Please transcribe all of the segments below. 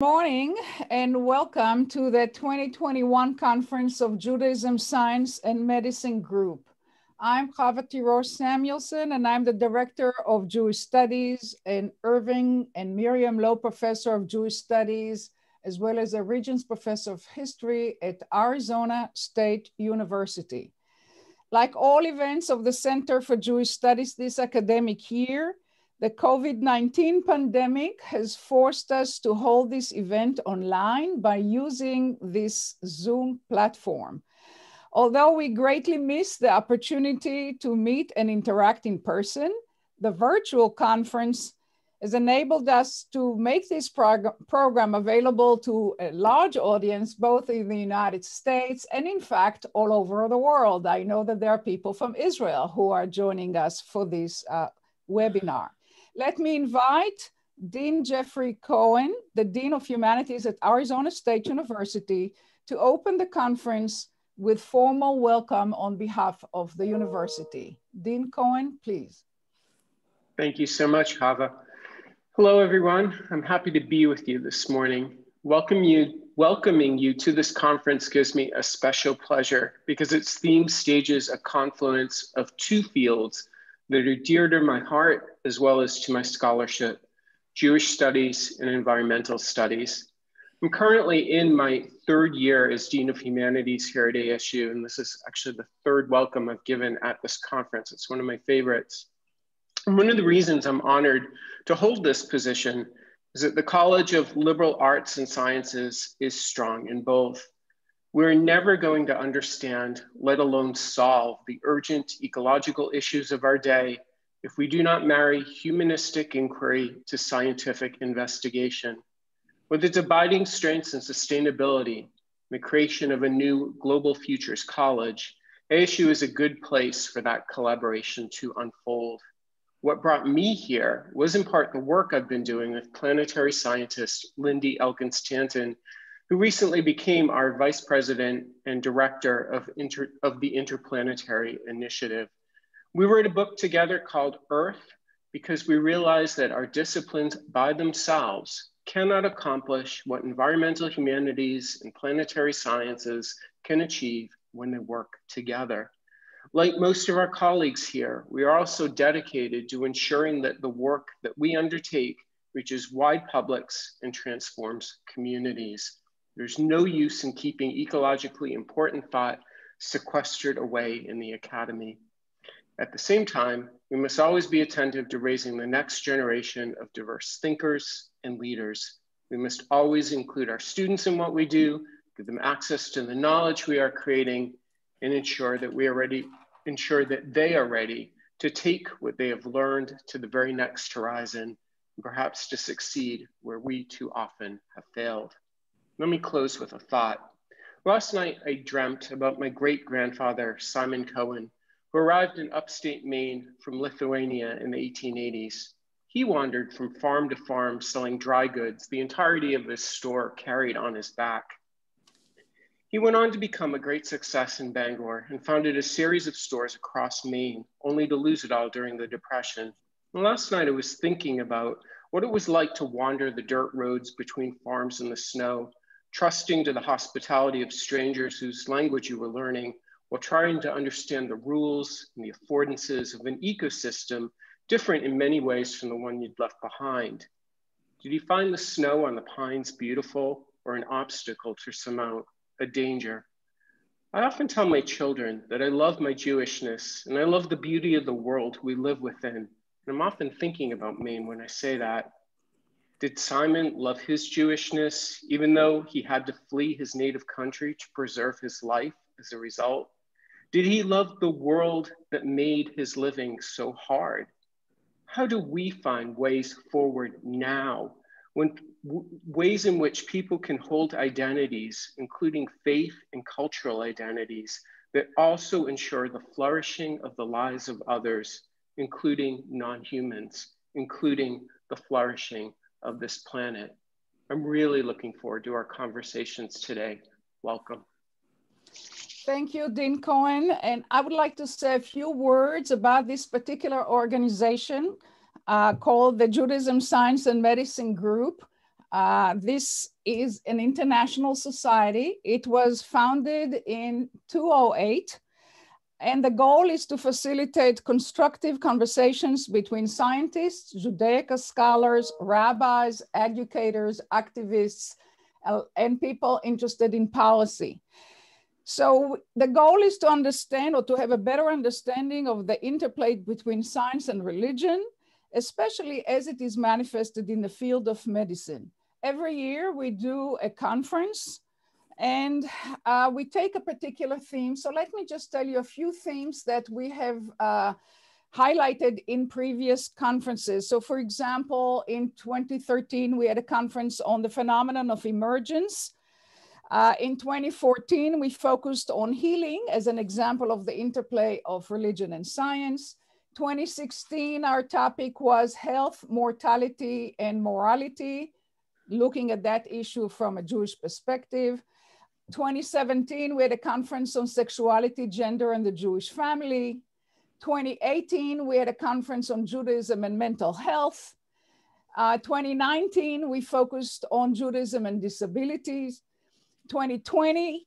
Morning and welcome to the 2021 Conference of Judaism, Science and Medicine Group. I'm Chava Tirosh Samuelson and I'm the Director of Jewish Studies and Irving and Miriam Lowe Professor of Jewish Studies, as well as a Regents Professor of History at Arizona State University. Like all events of the Center for Jewish Studies this academic year, the COVID-19 pandemic has forced us to hold this event online by using this Zoom platform. Although we greatly miss the opportunity to meet and interact in person, the virtual conference has enabled us to make this program available to a large audience, both in the United States and in fact, all over the world. I know that there are people from Israel who are joining us for this webinar. Let me invite Dean Jeffrey Cohen, the Dean of Humanities at Arizona State University, to open the conference with formal welcome on behalf of the university. Dean Cohen, please. Thank you so much, Chava. Hello, everyone. I'm happy to be with you this morning. Welcoming you to this conference gives me a special pleasure because its theme stages a confluence of two fields that are dear to my heart as well as to my scholarship, Jewish studies and environmental studies. I'm currently in my third year as Dean of Humanities here at ASU, and this is actually the third welcome I've given at this conference. It's one of my favorites. And one of the reasons I'm honored to hold this position is that the College of Liberal Arts and Sciences is strong in both. We're never going to understand, let alone solve, the urgent ecological issues of our day if we do not marry humanistic inquiry to scientific investigation. With its abiding strengths and sustainability, the creation of a new Global Futures College, ASU is a good place for that collaboration to unfold. What brought me here was in part the work I've been doing with planetary scientist Lindy Elkins-Stanton, who recently became our Vice President and Director of the Interplanetary Initiative. We wrote a book together called Earth because we realized that our disciplines by themselves cannot accomplish what environmental humanities and planetary sciences can achieve when they work together. Like most of our colleagues here, we are also dedicated to ensuring that the work that we undertake reaches wide publics and transforms communities. There's no use in keeping ecologically important thought sequestered away in the academy. At the same time, we must always be attentive to raising the next generation of diverse thinkers and leaders. We must always include our students in what we do, give them access to the knowledge we are creating, and ensure that they are ready to take what they have learned to the very next horizon, and perhaps to succeed where we too often have failed. Let me close with a thought. Last night, I dreamt about my great-grandfather, Simon Cohen, who arrived in upstate Maine from Lithuania in the 1880s. He wandered from farm to farm selling dry goods, the entirety of his store carried on his back. He went on to become a great success in Bangor and founded a series of stores across Maine, only to lose it all during the Depression. And last night, I was thinking about what it was like to wander the dirt roads between farms in the snow, trusting to the hospitality of strangers whose language you were learning, while trying to understand the rules and the affordances of an ecosystem different in many ways from the one you'd left behind. Did you find the snow on the pines beautiful or an obstacle to surmount, a danger? I often tell my children that I love my Jewishness and I love the beauty of the world we live within. And I'm often thinking about Maine when I say that. Did Simon love his Jewishness, even though he had to flee his native country to preserve his life as a result? Did he love the world that made his living so hard? How do we find ways forward now, ways in which people can hold identities, including faith and cultural identities, that also ensure the flourishing of the lives of others, including non-humans, including the flourishing of this planet? I'm really looking forward to our conversations today. Welcome. Thank you, Dean Cohen. And I would like to say a few words about this particular organization called the Judaism, Science and Medicine Group. This is an international society. It was founded in 2008. And the goal is to facilitate constructive conversations between scientists, Judaica scholars, rabbis, educators, activists, and people interested in policy. So the goal is to understand or to have a better understanding of the interplay between science and religion, especially as it is manifested in the field of medicine. Every year we do a conference and we take a particular theme. So let me just tell you a few themes that we have highlighted in previous conferences. So for example, in 2013, we had a conference on the phenomenon of emergence. In 2014, we focused on healing as an example of the interplay of religion and science. 2016, our topic was health, mortality, and morality, looking at that issue from a Jewish perspective. 2017, we had a conference on sexuality, gender, and the Jewish family. 2018, we had a conference on Judaism and mental health. 2019, we focused on Judaism and disabilities. 2020,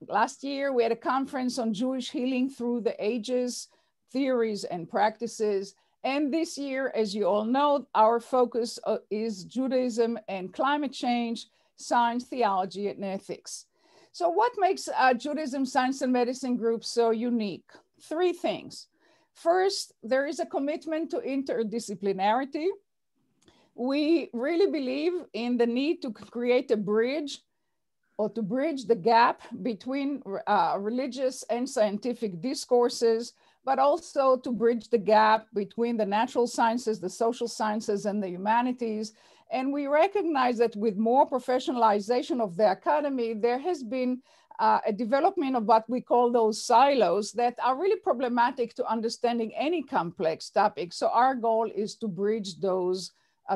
last year, we had a conference on Jewish healing through the ages, theories and practices. And this year, as you all know, our focus is Judaism and climate change, science, theology, and ethics. So what makes Judaism Science and Medicine group so unique? Three things. First, there is a commitment to interdisciplinarity. We really believe in the need to create a bridge or to bridge the gap between religious and scientific discourses, but also to bridge the gap between the natural sciences, the social sciences, and the humanities. And we recognize that with more professionalization of the academy, there has been a development of what we call those silos that are really problematic to understanding any complex topic. So our goal is to bridge those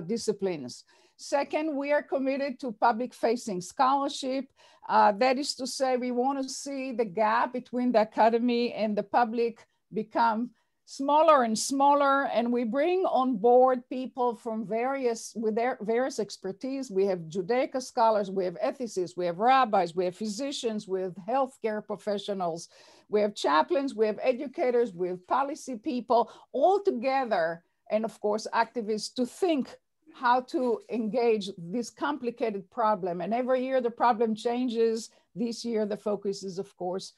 disciplines. Second, we are committed to public-facing scholarship. That is to say, we want to see the gap between the academy and the public become smaller and smaller, and we bring on board people from with their various expertise. We have Judaica scholars, we have ethicists, we have rabbis, we have physicians, we have healthcare professionals, we have chaplains, we have educators, we have policy people, all together, and of course, activists to think how to engage this complicated problem. And every year the problem changes. This year the focus is, of course,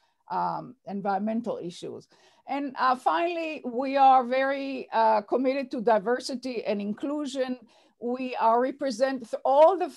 environmental issues. And finally, we are very committed to diversity and inclusion. We are represented, all the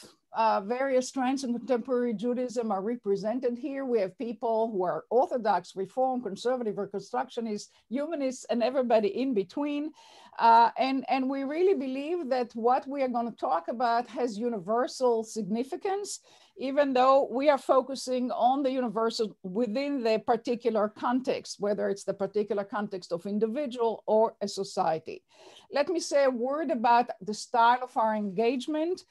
various strands in contemporary Judaism are represented here. We have people who are Orthodox, Reform, Conservative, Reconstructionists, Humanists, and everybody in between. And we really believe that what we are going to talk about has universal significance, even though we are focusing on the universal within the particular context, whether it's the particular context of individual or a society. Let me say a word about the style of our engagement.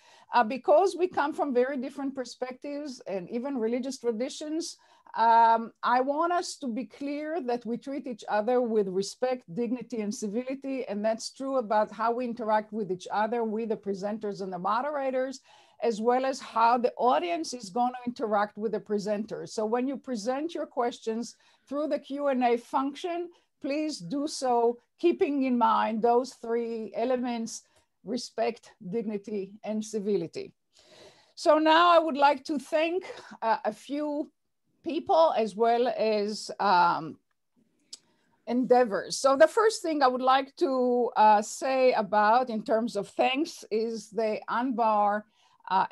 Because we come from very different perspectives and even religious traditions, I want us to be clear that we treat each other with respect, dignity, and civility. And that's true about how we interact with each other, we the presenters and the moderators, as well as how the audience is going to interact with the presenters. So when you present your questions through the Q&A function, please do so keeping in mind those three elements: respect, dignity, and civility. So now I would like to thank a few people as well as endeavors. So the first thing I would like to say about in terms of thanks is the Anbar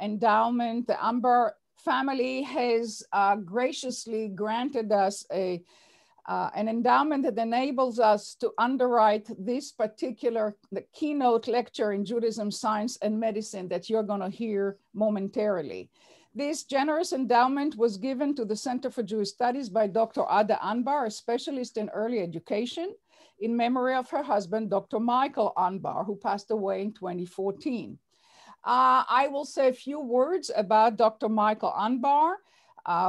endowment. The Anbar family has graciously granted us an endowment that enables us to underwrite this particular keynote lecture in Judaism, Science, and Medicine that you're going to hear momentarily. This generous endowment was given to the Center for Jewish Studies by Dr. Ada Anbar, a specialist in early education, in memory of her husband, Dr. Michael Anbar, who passed away in 2014. I will say a few words about Dr. Michael Anbar,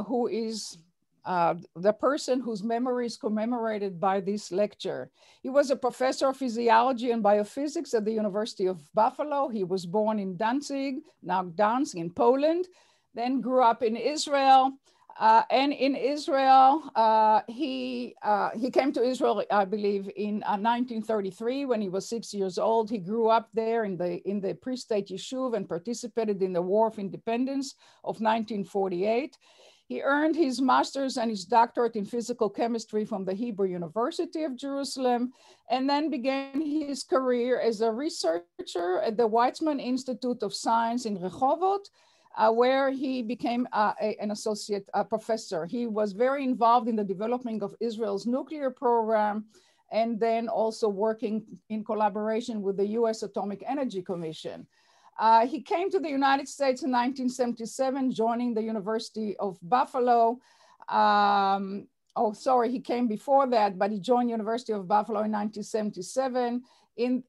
who is the person whose memory is commemorated by this lecture. He was a professor of physiology and biophysics at the University of Buffalo. He was born in Danzig, now Gdansk in Poland, then grew up in Israel. And in Israel, he came to Israel, I believe, in 1933 when he was 6 years old. He grew up there in the pre-state yeshuv and participated in the War of Independence of 1948. He earned his master's and his doctorate in physical chemistry from the Hebrew University of Jerusalem, and then began his career as a researcher at the Weizmann Institute of Science in Rehovot, where he became an associate professor. He was very involved in the development of Israel's nuclear program, and then also working in collaboration with the US Atomic Energy Commission. He came to the United States in 1977, joining the University of Buffalo. He came before that, but he joined University of Buffalo in 1977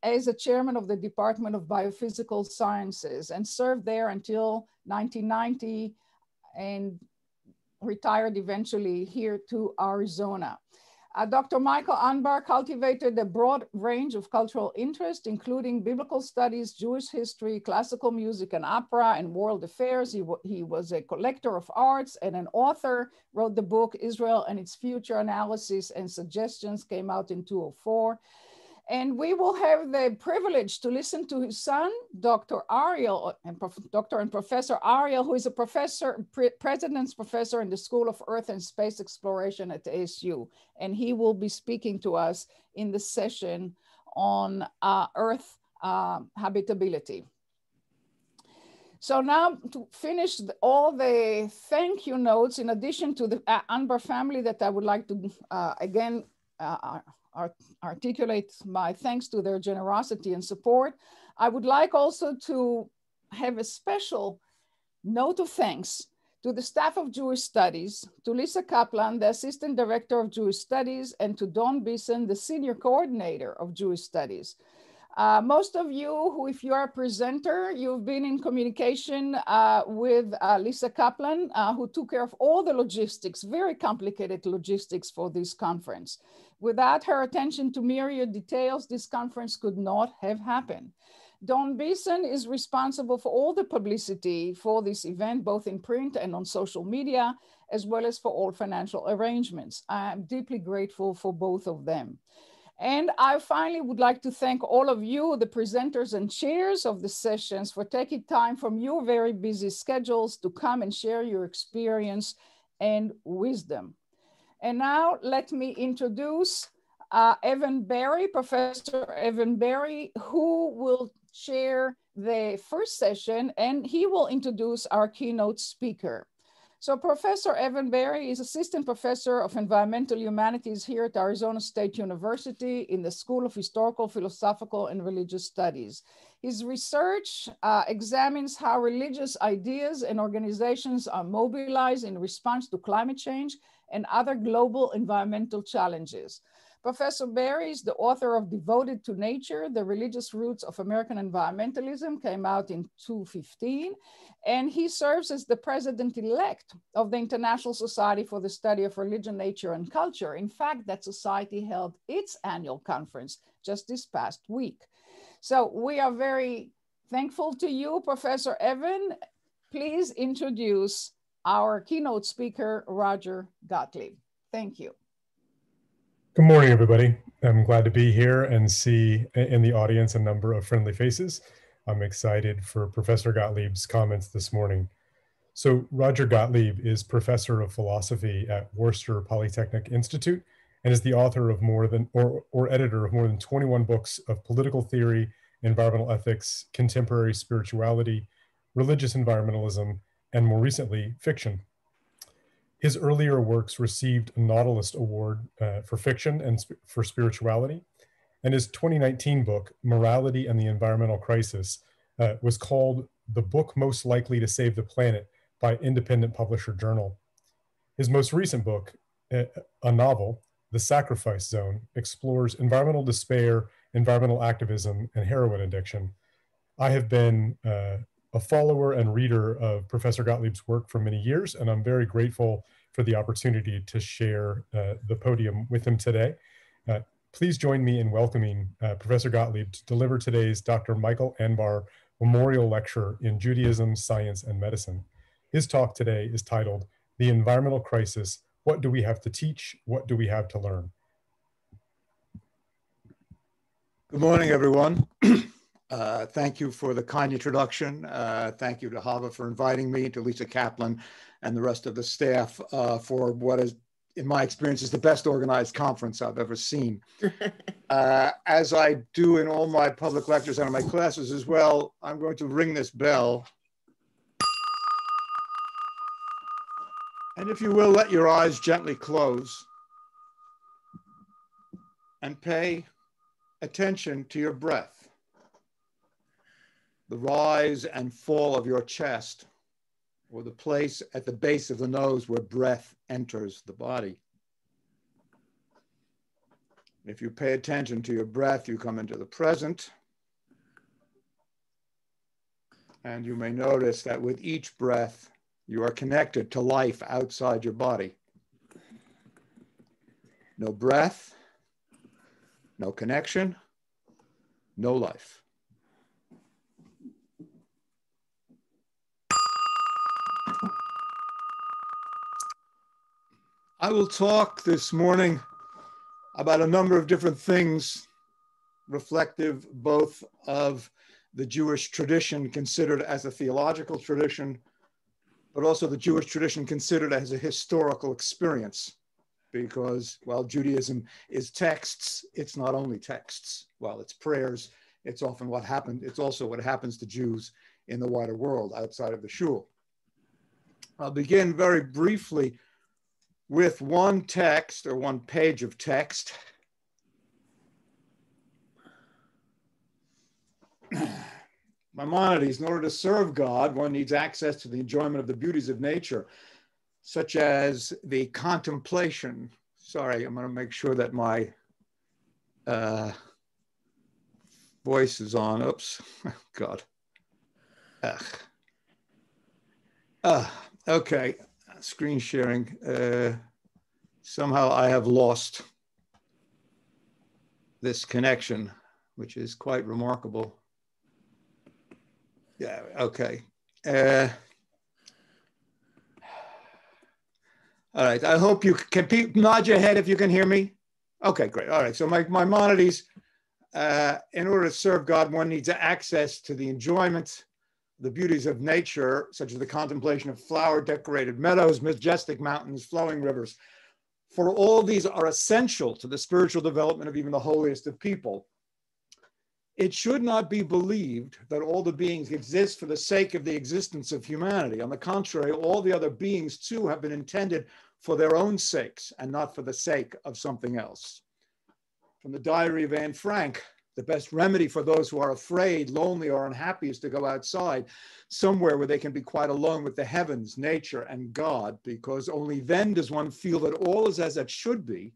as a chairman of the Department of Biophysical Sciences, and served there until 1990 and retired eventually here to Arizona. Dr. Michael Anbar cultivated a broad range of cultural interests, including biblical studies, Jewish history, classical music and opera, and world affairs. He was a collector of arts and an author, wrote the book Israel and Its Future Analysis and Suggestions, came out in 2004. And we will have the privilege to listen to his son, Dr. Ariel, Dr. and Professor Ariel, who is a president's professor in the School of Earth and Space Exploration at ASU. And he will be speaking to us in the session on Earth habitability. So now to finish all the thank you notes, in addition to the Anbar family that I would like to again articulate my thanks to their generosity and support, I would like also to have a special note of thanks to the staff of Jewish Studies, to Lisa Kaplan, the Assistant Director of Jewish Studies, and to Dawn Beeson, the Senior Coordinator of Jewish Studies. Most of you who, if you are a presenter, you've been in communication with Lisa Kaplan, who took care of all the logistics, very complicated logistics for this conference. Without her attention to myriad details, this conference could not have happened. Dawn Beeson is responsible for all the publicity for this event, both in print and on social media, as well as for all financial arrangements. I'm deeply grateful for both of them. And I finally would like to thank all of you, the presenters and chairs of the sessions, for taking time from your very busy schedules to come and share your experience and wisdom. And now let me introduce Evan Berry, Professor Evan Berry, who will chair the first session, and he will introduce our keynote speaker. So Professor Evan Berry is Assistant Professor of Environmental Humanities here at Arizona State University in the School of Historical, Philosophical, and Religious Studies. His research examines how religious ideas and organizations are mobilized in response to climate change and other global environmental challenges. Professor Berry is the author of Devoted to Nature, The Religious Roots of American Environmentalism, came out in 2015. And he serves as the president-elect of the International Society for the Study of Religion, Nature, and Culture. In fact, that society held its annual conference just this past week. So we are very thankful to you, Professor Evan. Please introduce our keynote speaker, Roger Gottlieb. Thank you. Good morning, everybody. I'm glad to be here and see in the audience a number of friendly faces. I'm excited for Professor Gottlieb's comments this morning. So Roger Gottlieb is Professor of Philosophy at Worcester Polytechnic Institute and is the author of or editor of more than 21 books of political theory, environmental ethics, contemporary spirituality, religious environmentalism, and more recently, fiction. His earlier works received a Nautilus Award for fiction and for spirituality, and his 2019 book, Morality and the Environmental Crisis, was called the book most likely to save the planet by independent publisher Journal. His most recent book, a novel, The Sacrifice Zone, explores environmental despair, environmental activism, and heroin addiction. I have been a follower and reader of Professor Gottlieb's work for many years, and I'm very grateful for the opportunity to share the podium with him today. Please join me in welcoming Professor Gottlieb to deliver today's Dr. Michael Anbar Memorial Lecture in Judaism, Science, and Medicine. His talk today is titled, "The Environmental Crisis, What Do We Have to Teach? What Do We Have to Learn?" Good morning, everyone. Thank you for the kind introduction. Thank you to Hava for inviting me, to Lisa Kaplan and the rest of the staff for what is, in my experience, is the best organized conference I've ever seen. As I do in all my public lectures and in my classes as well, I'm going to ring this bell. And if you will, let your eyes gently close and pay attention to your breath, the rise and fall of your chest, or the place at the base of the nose where breath enters the body. If you pay attention to your breath, you come into the present. And you may notice that with each breath, you are connected to life outside your body. No breath, no connection, no life. I will talk this morning about a number of different things reflective both of the Jewish tradition considered as a theological tradition, but also the Jewish tradition considered as a historical experience. Because while Judaism is texts, it's not only texts. While it's prayers, it's often what happened. It's also what happens to Jews in the wider world outside of the shul. I'll begin very briefly with one text or one page of text. Maimonides, in order to serve God, one needs access to the enjoyment of the beauties of nature, such as the contemplation. Sorry, I'm going to make sure that my voice is on. Oops, God. Okay, screen sharing. Somehow I have lost this connection, which is quite remarkable. Yeah, okay. All right, I hope you can nod your head if you can hear me. Okay, great. All right, so Maimonides, in order to serve God, one needs access to the enjoyment, the beauties of nature, such as the contemplation of flower-decorated meadows, majestic mountains, flowing rivers. For all these are essential to the spiritual development of even the holiest of people. It should not be believed that all the beings exist for the sake of the existence of humanity. On the contrary, all the other beings too have been intended for their own sakes and not for the sake of something else. From the diary of Anne Frank, the best remedy for those who are afraid, lonely, or unhappy is to go outside, somewhere where they can be quite alone with the heavens, nature, and God, because only then does one feel that all is as it should be,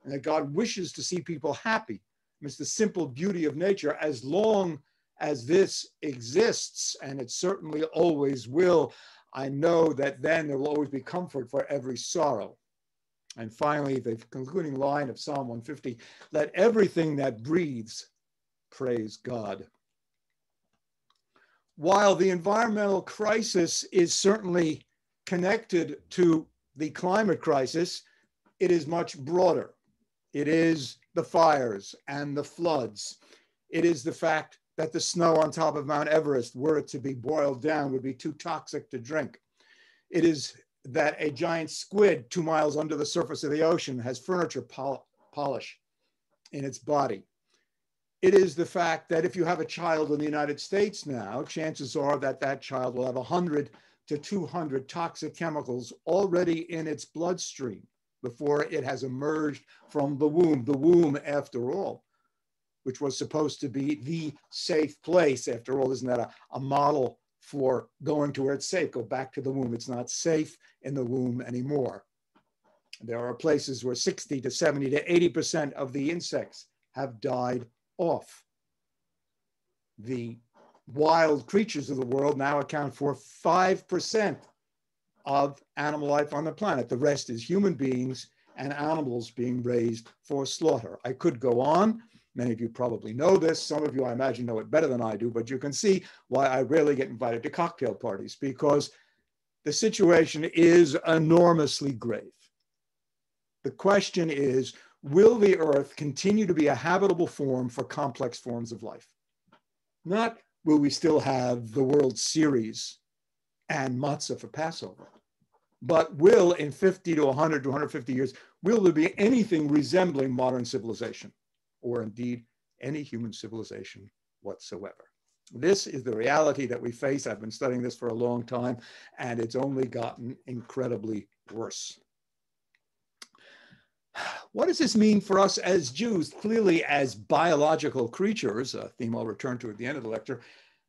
and that God wishes to see people happy. It's the simple beauty of nature. As long as this exists, and it certainly always will, I know that then there will always be comfort for every sorrow. And finally, the concluding line of Psalm 150, let everything that breathes praise God. While the environmental crisis is certainly connected to the climate crisis, it is much broader. It is the fires and the floods. It is the fact that the snow on top of Mount Everest, were it to be boiled down, would be too toxic to drink. It is that a giant squid 2 miles under the surface of the ocean has furniture polish in its body. It is the fact that if you have a child in the United States now, chances are that that child will have 100 to 200 toxic chemicals already in its bloodstream before it has emerged from the womb, after all, which was supposed to be the safe place. After all, isn't that a model for going to where it's safe? Go back to the womb. It's not safe in the womb anymore. There are places where 60 to 70 to 80% of the insects have died off. The wild creatures of the world now account for 5% of animal life on the planet. The rest is human beings and animals being raised for slaughter. I could go on. Many of you probably know this. Some of you, I imagine, know it better than I do, but you can see why I rarely get invited to cocktail parties, because the situation is enormously grave. The question is, will the earth continue to be a habitable form for complex forms of life? Not will we still have the World Series and matzah for Passover, but will in 50 to 100 to 150 years, will there be anything resembling modern civilization, or indeed any human civilization whatsoever? This is the reality that we face. I've been studying this for a long time, and it's only gotten incredibly worse. What does this mean for us as Jews? Clearly, as biological creatures, a theme I'll return to at the end of the lecture,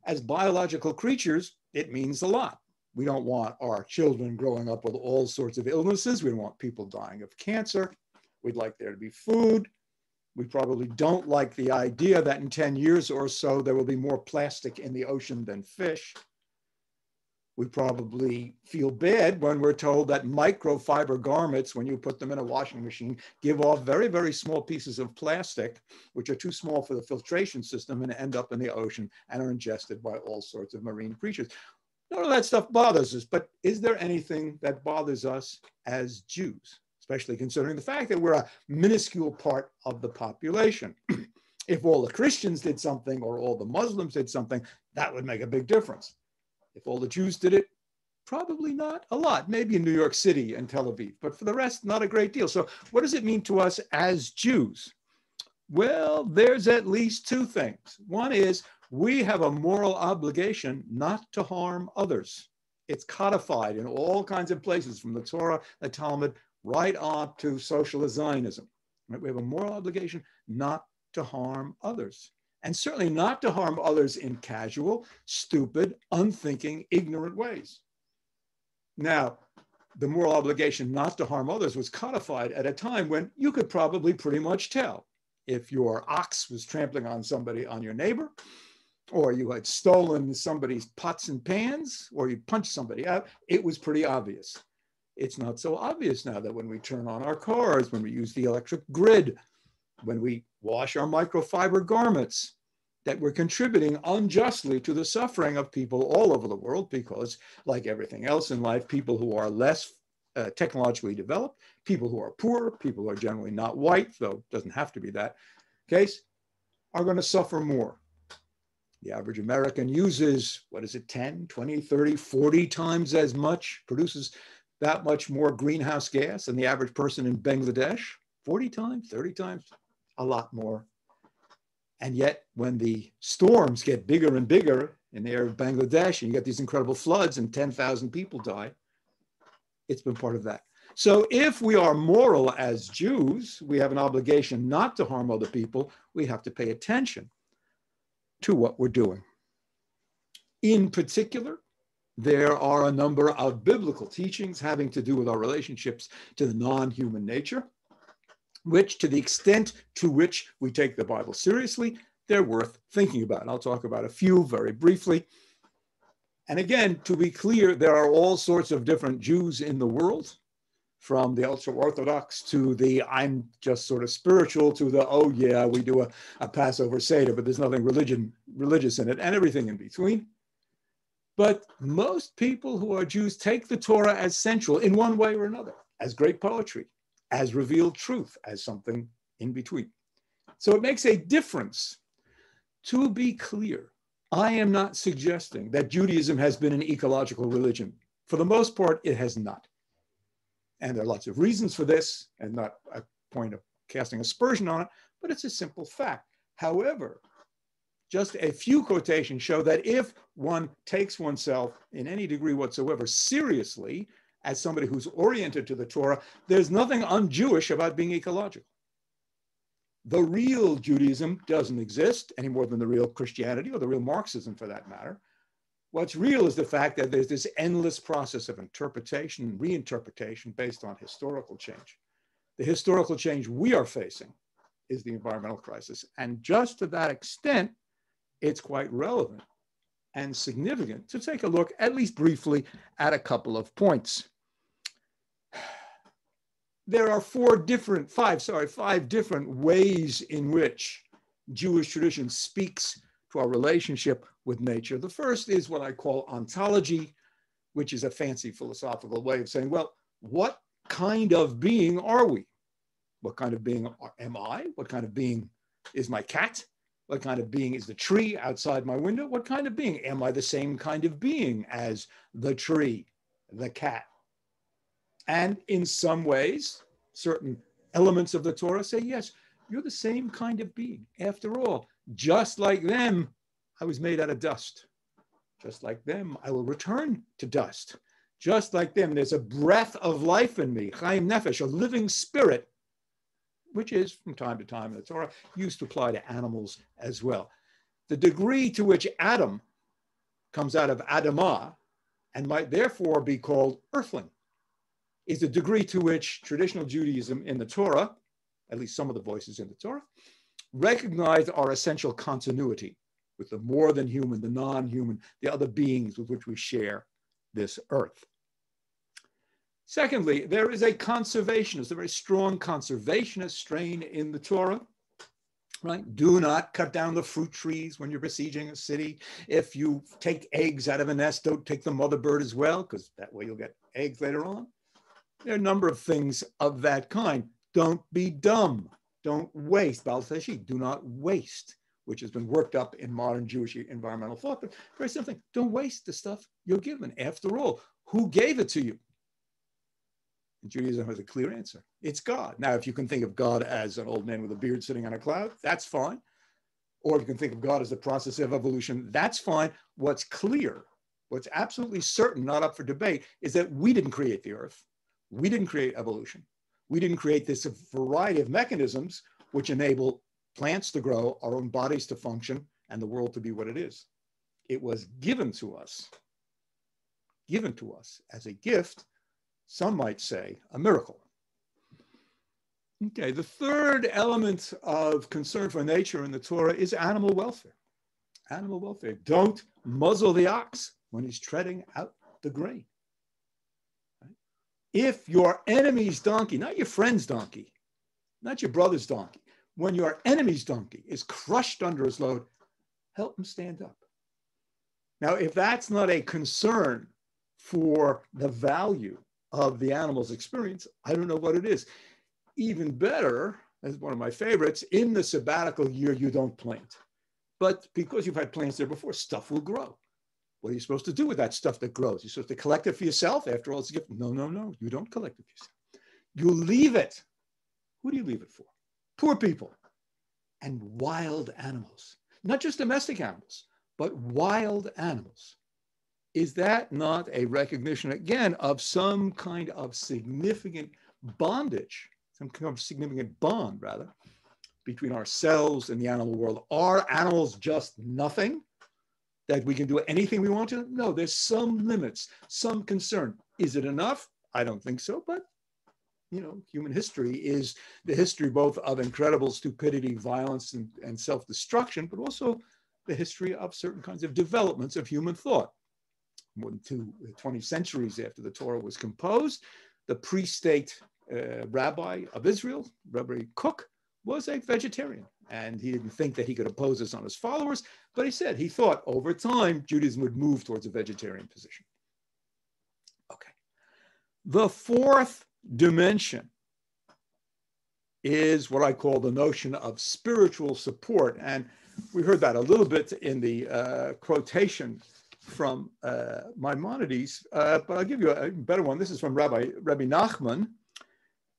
as biological creatures, it means a lot. We don't want our children growing up with all sorts of illnesses. We don't want people dying of cancer. We'd like there to be food. We probably don't like the idea that in 10 years or so, there will be more plastic in the ocean than fish. We probably feel bad when we're told that microfiber garments, when you put them in a washing machine, give off very, very small pieces of plastic, which are too small for the filtration system and end up in the ocean and are ingested by all sorts of marine creatures. None of that stuff bothers us, but is there anything that bothers us as Jews, especially considering the fact that we're a minuscule part of the population? If all the Christians did something or all the Muslims did something, that would make a big difference. If all the Jews did it, probably not a lot, maybe in New York City and Tel Aviv, but for the rest, not a great deal. So what does it mean to us as Jews? Well, there's at least two things. One is we have a moral obligation not to harm others. It's codified in all kinds of places, from the Torah, the Talmud, right on to socialist Zionism. Right? We have a moral obligation not to harm others. And certainly not to harm others in casual, stupid, unthinking, ignorant ways. Now, the moral obligation not to harm others was codified at a time when you could probably pretty much tell if your ox was trampling on somebody, on your neighbor, or you had stolen somebody's pots and pans, or you punched somebody out. It was pretty obvious. It's not so obvious now that when we turn on our cars, when we use the electric grid, when we wash our microfiber garments, that we're contributing unjustly to the suffering of people all over the world, because like everything else in life, people who are less technologically developed, people who are poor, people who are generally not white, though it doesn't have to be that case, are going to suffer more. The average American uses, 10, 20, 30, 40 times as much, produces that much more greenhouse gas than the average person in Bangladesh. 40 times, 30 times, a lot more. And yet, when the storms get bigger and bigger in the area of Bangladesh, and you get these incredible floods and 10,000 people die, it's been part of that. So if we are moral as Jews, we have an obligation not to harm other people. We have to pay attention to what we're doing. In particular, there are a number of biblical teachings having to do with our relationships to the non-human nature, which, to the extent to which we take the Bible seriously, they're worth thinking about. And I'll talk about a few very briefly. And again, to be clear, there are all sorts of different Jews in the world, from the ultra-Orthodox to the I'm just sort of spiritual to the, oh yeah, we do a Passover Seder, but there's nothing religious in it, and everything in between. But most people who are Jews take the Torah as central in one way or another, as great poetry, as revealed truth, as something in between. So it makes a difference. To be clear, I am not suggesting that Judaism has been an ecological religion. For the most part, it has not. And there are lots of reasons for this, and not a point of casting aspersion on it, but it's a simple fact. However, just a few quotations show that if one takes oneself in any degree whatsoever seriously, as somebody who's oriented to the Torah, there's nothing un-Jewish about being ecological. The real Judaism doesn't exist any more than the real Christianity or the real Marxism for that matter. What's real is the fact that there's this endless process of interpretation and reinterpretation based on historical change. The historical change we are facing is the environmental crisis. And just to that extent, it's quite relevant and significant to take a look, at least briefly, at a couple of points. There are five different ways in which Jewish tradition speaks to our relationship with nature. The first is what I call ontology, which is a fancy philosophical way of saying, well, what kind of being are we? What kind of being am I? What kind of being is my cat? What kind of being is the tree outside my window? What kind of being? Am I the same kind of being as the tree, the cat? And in some ways, certain elements of the Torah say, yes, you're the same kind of being. After all, just like them, I was made out of dust. Just like them, I will return to dust. Just like them, there's a breath of life in me, Chaim Nefesh, a living spirit, which is from time to time in the Torah used to apply to animals as well. The degree to which Adam comes out of Adamah and might therefore be called earthling is the degree to which traditional Judaism in the Torah, at least some of the voices in the Torah, recognize our essential continuity with the more than human, the non-human, the other beings with which we share this earth. Secondly, there is a conservationist, a very strong conservationist strain in the Torah, right? Do not cut down the fruit trees when you're besieging a city. If you take eggs out of a nest, don't take the mother bird as well, because that way you'll get eggs later on. There are a number of things of that kind. Don't be dumb. Don't waste. Baal Tashit, do not waste, which has been worked up in modern Jewish environmental thought. But very simple thing, don't waste the stuff you're given. After all, who gave it to you? And Judaism has a clear answer. It's God. Now, if you can think of God as an old man with a beard sitting on a cloud, that's fine. Or if you can think of God as the process of evolution, that's fine. What's clear, what's absolutely certain, not up for debate, is that we didn't create the earth. We didn't create evolution. We didn't create this variety of mechanisms which enable plants to grow, our own bodies to function, and the world to be what it is. It was given to us as a gift, some might say a miracle. Okay, the third element of concern for nature in the Torah is animal welfare. Animal welfare. Don't muzzle the ox when he's treading out the grain. Right? If your enemy's donkey, not your friend's donkey, not your brother's donkey, when your enemy's donkey is crushed under his load, help him stand up. Now, if that's not a concern for the value of the animal's experience, I don't know what it is. Even better, as one of my favorites, in the sabbatical year, you don't plant. But because you've had plants there before, stuff will grow. What are you supposed to do with that stuff that grows? You're supposed to collect it for yourself? After all, it's a gift. No, no, no, you don't collect it for yourself. You leave it. Who do you leave it for? Poor people and wild animals. Not just domestic animals, but wild animals. Is that not a recognition, again, of some kind of significant bondage, some kind of significant bond, rather, between ourselves and the animal world? Are animals just nothing, that we can do anything we want to? No, there's some limits, some concern. Is it enough? I don't think so, but you know, human history is the history both of incredible stupidity, violence, and self-destruction, but also the history of certain kinds of developments of human thought. More than 20 centuries after the Torah was composed, the pre-state rabbi of Israel, Rabbi Kook, was a vegetarian. And he didn't think that he could impose this on his followers, but he said he thought over time Judaism would move towards a vegetarian position. Okay. The fourth dimension is what I call the notion of spiritual support. And we heard that a little bit in the quotation from Maimonides, but I'll give you a better one. This is from Rabbi Nachman.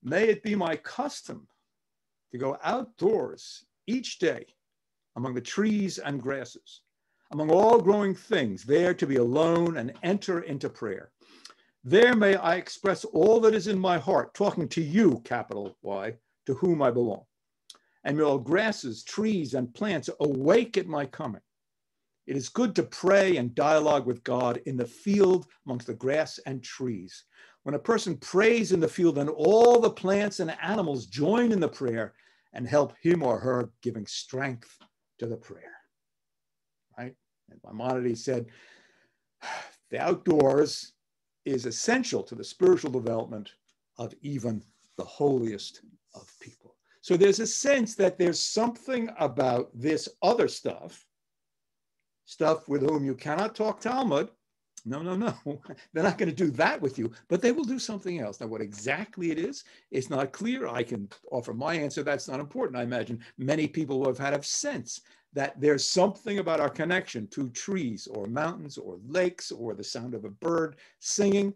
May it be my custom to go outdoors each day among the trees and grasses, among all growing things, there to be alone and enter into prayer. There may I express all that is in my heart, talking to you, capital Y, to whom I belong. And may all grasses, trees, and plants awake at my coming. It is good to pray and dialogue with God in the field amongst the grass and trees. When a person prays in the field, then all the plants and animals join in the prayer and help him or her, giving strength to the prayer, right? And Maimonides said, the outdoors is essential to the spiritual development of even the holiest of people. So there's a sense that there's something about this other stuff with whom you cannot talk Talmud. No. They're not going to do that with you, but they will do something else. Now, what exactly it is, it's not clear. I can offer my answer. That's not important. I imagine many people who have had a sense that there's something about our connection to trees or mountains or lakes or the sound of a bird singing.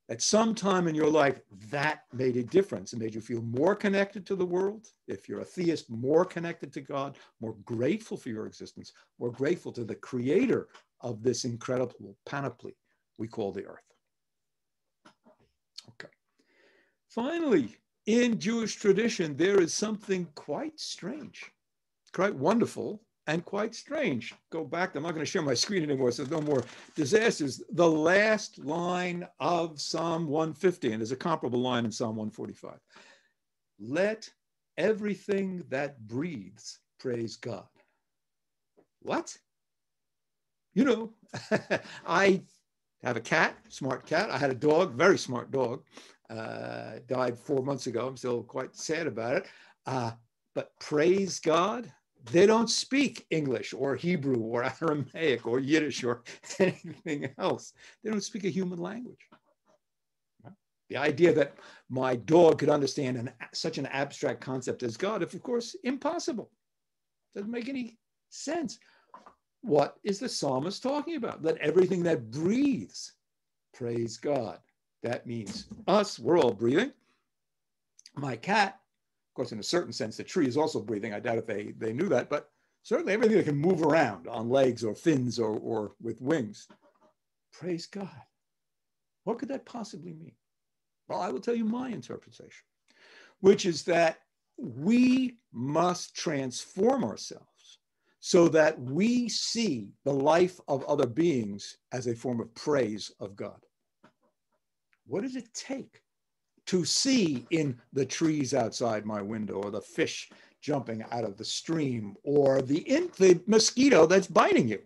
At some time in your life, that made a difference and made you feel more connected to the world. If you're a theist, more connected to God, more grateful for your existence, more grateful to the creator of this incredible panoply we call the earth. Okay. Finally, in Jewish tradition, there is something quite strange, quite wonderful, and quite strange. Go back, I'm not going to share my screen anymore, so no more disasters. The last line of Psalm 150, and there's a comparable line in Psalm 145. Let everything that breathes praise God. What? You know, I have a cat, smart cat. I had a dog, very smart dog, died 4 months ago. I'm still quite sad about it. But praise God. They don't speak English or Hebrew or Aramaic or Yiddish or anything else. They don't speak a human language. The idea that my dog could understand such an abstract concept as God, of course, impossible. Doesn't make any sense. What is the psalmist talking about? Let everything that breathes praise God. That means us, we're all breathing. My cat, of course, in a certain sense, the tree is also breathing. I doubt if they knew that, but certainly everything that can move around on legs or fins or with wings. Praise God. What could that possibly mean? Well, I will tell you my interpretation, which is that we must transform ourselves so that we see the life of other beings as a form of praise of God. What does it take to see in the trees outside my window, or the fish jumping out of the stream, or the mosquito that's biting you?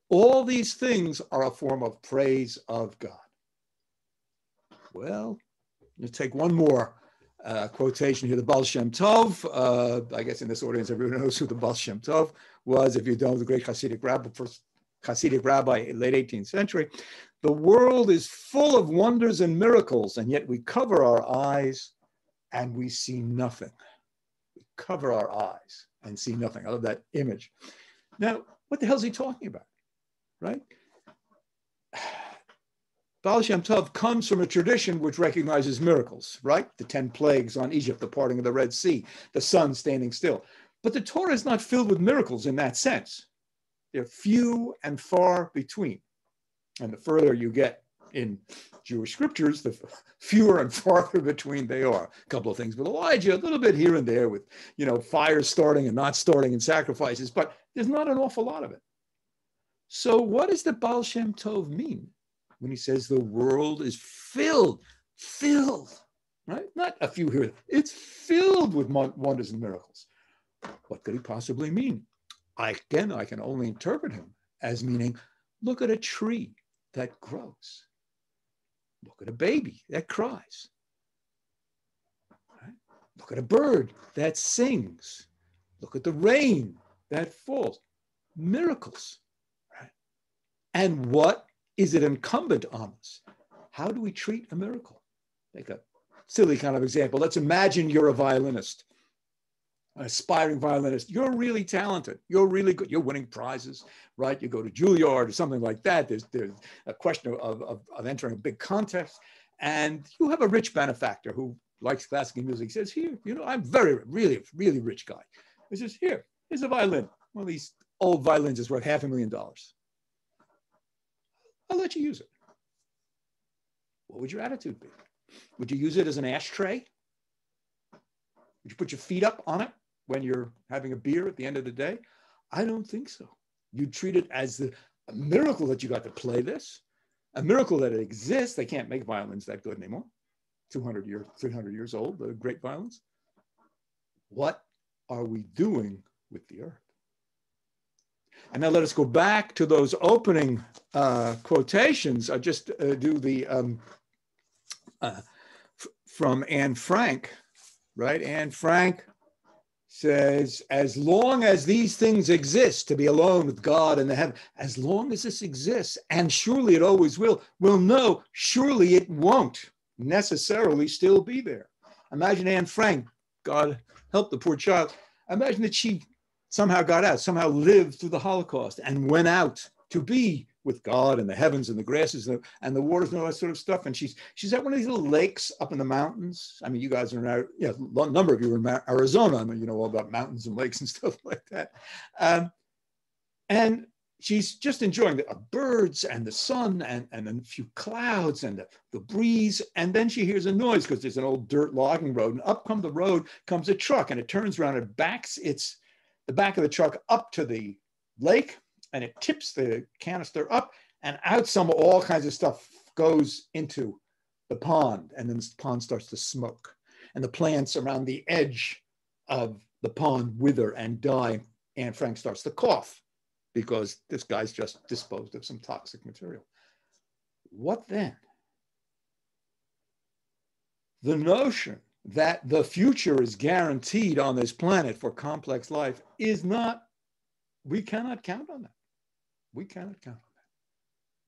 All these things are a form of praise of God. Well, let's take one more quotation here. The Baal Shem Tov. I guess in this audience, everyone knows who the Baal Shem Tov was. If you don't, the great Hasidic rabbi, first Hasidic rabbi, late 18th century. The world is full of wonders and miracles, and yet we cover our eyes and we see nothing. We cover our eyes and see nothing. I love that image. Now, what the hell is he talking about, right? Baal Shem Tov comes from a tradition which recognizes miracles, right? The 10 plagues on Egypt, the parting of the Red Sea, the sun standing still. But the Torah is not filled with miracles in that sense. They're few and far between. And the further you get in Jewish scriptures, the fewer and farther between they are. A couple of things with Elijah, a little bit here and there with, fire starting and not starting and sacrifices, but there's not an awful lot of it. So what does the Baal Shem Tov mean when he says the world is filled, right? Not a few here. It's filled with wonders and miracles. What could he possibly mean? I can only interpret him as meaning, look at a tree that grows. Look at a baby that cries. Right? Look at a bird that sings. Look at the rain that falls. Miracles. Right? And what is it incumbent on us? How do we treat a miracle? Take a silly kind of example. Let's imagine you're a violinist. An aspiring violinist, you're really talented, you're really good, you're winning prizes, right? You go to Juilliard or something like that. There's a question of entering a big contest, and you have a rich benefactor who likes classical music. He says, here, I'm really rich guy. He says, here's a violin. One of these old violins is worth $500,000. I'll let you use it. What would your attitude be? Would you use it as an ashtray? Would you put your feet up on it when you're having a beer at the end of the day? I don't think so. You'd treat it as a miracle that you got to play this, a miracle that it exists. They can't make violins that good anymore. 300 years old, the great violins. What are we doing with the earth? And now let us go back to those opening quotations. I just do the from Anne Frank, right? Anne Frank says, as long as these things exist, to be alone with God in the heaven, as long as this exists, and surely it always will, we'll know surely it won't necessarily still be there. Imagine Anne Frank, God help the poor child. Imagine that she somehow got out, somehow lived through the Holocaust and went out to be with God and the heavens and the grasses and the waters and all that sort of stuff. And she's at one of these little lakes up in the mountains. I mean, you guys are in, a number of you are in Arizona. I mean, you know all about mountains and lakes and stuff like that. And she's just enjoying the birds and the sun and a few clouds and the breeze. And then she hears a noise because there's an old dirt logging road. And up come the road comes a truck, and it turns around and backs the back of the truck up to the lake, and it tips the canister up, and out all kinds of stuff goes into the pond, and then the pond starts to smoke, and the plants around the edge of the pond wither and die. Anne Frank starts to cough because this guy's just disposed of some toxic material. What then? The notion that the future is guaranteed on this planet for complex life is not, we cannot count on that. We cannot count on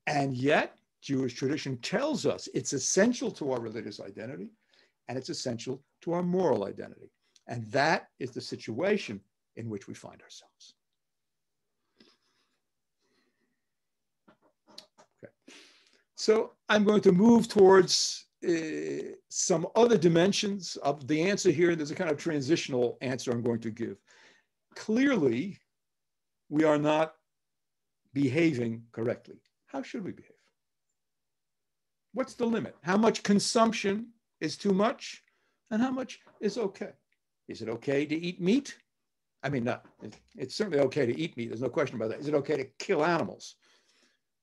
that. And yet, Jewish tradition tells us it's essential to our religious identity, and it's essential to our moral identity. And that is the situation in which we find ourselves. Okay. So I'm going to move towards some other dimensions of the answer here. There's a kind of transitional answer I'm going to give. Clearly, we are not behaving correctly. How should we behave? What's the limit? How much consumption is too much, and how much is okay? Is it okay to eat meat? I mean, no, it's certainly okay to eat meat. There's no question about that. Is it okay to kill animals?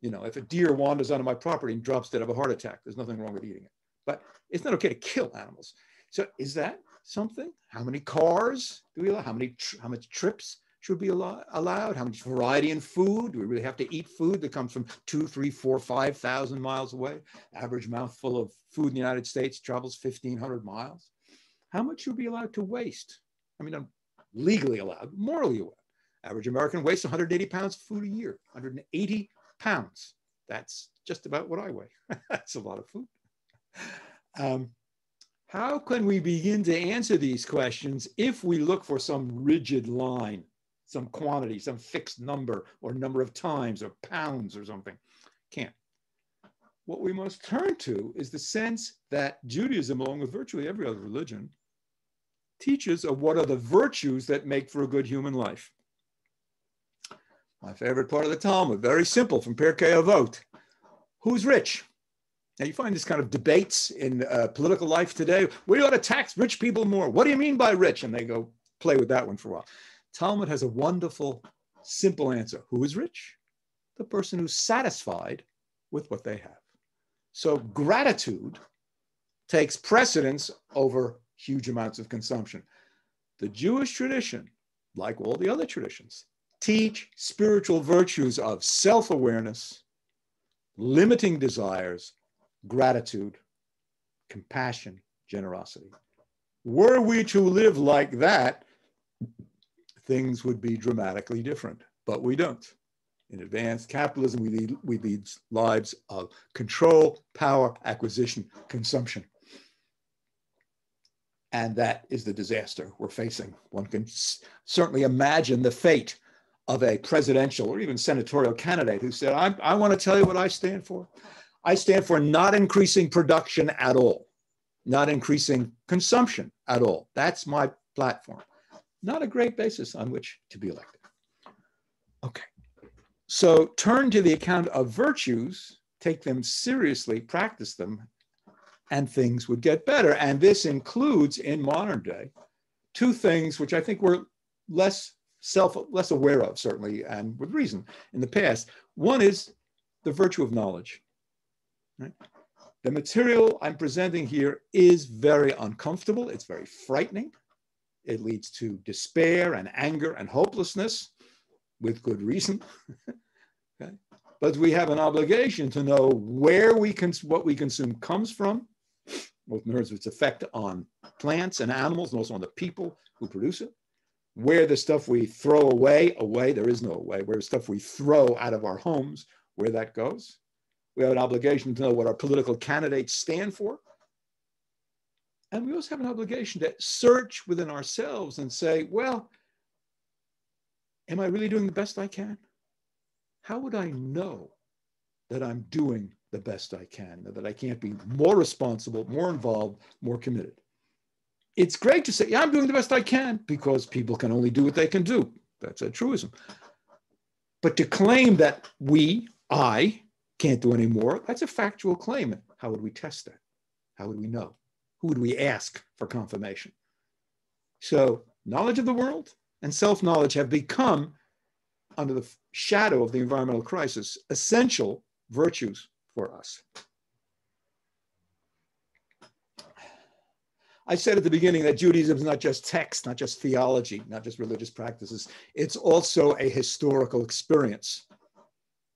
You know, if a deer wanders onto my property and drops dead of a heart attack, there's nothing wrong with eating it. But it's not okay to kill animals. So is that something? How many cars do we allow? How much trips should be allowed? How much variety in food? Do we really have to eat food that comes from 2, 3, 4, 5,000 miles away? Average mouthful of food in the United States travels 1,500 miles. How much should we be allowed to waste? I mean, I'm legally allowed, morally allowed. Average American wastes 180 pounds of food a year, 180 pounds. That's just about what I weigh. That's a lot of food. How can we begin to answer these questions if we look for some rigid line, some quantity, some fixed number or number of times or pounds or something? Can't. What we must turn to is the sense that Judaism, along with virtually every other religion, teaches of what are the virtues that make for a good human life. My favorite part of the Talmud, very simple, from Pirkei Avot. Who's rich? Now you find this kind of debates in political life today. We ought to tax rich people more. What do you mean by rich? And they go play with that one for a while. Talmud has a wonderful, simple answer. Who is rich? The person who's satisfied with what they have. So gratitude takes precedence over huge amounts of consumption. The Jewish tradition, like all the other traditions, teach spiritual virtues of self-awareness, limiting desires, gratitude, compassion, generosity. Were we to live like that, things would be dramatically different, but we don't. In advanced capitalism, we lead lives of control, power, acquisition, consumption. And that is the disaster we're facing. One can certainly imagine the fate of a presidential or even senatorial candidate who said, I want to tell you what I stand for. I stand for not increasing production at all, not increasing consumption at all. That's my platform. Not a great basis on which to be elected. Okay, so turn to the account of virtues, take them seriously, practice them, and things would get better. And this includes, in modern day, two things which I think we're less aware of, certainly, and with reason, in the past. One is the virtue of knowledge. Right? The material I'm presenting here is very uncomfortable. It's very frightening. It leads to despair and anger and hopelessness. with good reason. Okay? But we have an obligation to know where what we consume comes from, both in terms of its effect on plants and animals, and also on the people who produce it. Where the stuff we throw away, there is no away, where the stuff we throw out of our homes, where that goes. We have an obligation to know what our political candidates stand for. And we also have an obligation to search within ourselves and say, well, am I really doing the best I can? How would I know that I'm doing the best I can, that I can't be more responsible, more involved, more committed? It's great to say, yeah, I'm doing the best I can, because people can only do what they can do. That's a truism. But to claim that I, can't do any more, that's a factual claim. How would we test that? How would we know? Who would we ask for confirmation? So knowledge of the world and self-knowledge have become, under the shadow of the environmental crisis, essential virtues for us. I said at the beginning that Judaism is not just text, not just theology, not just religious practices. It's also a historical experience.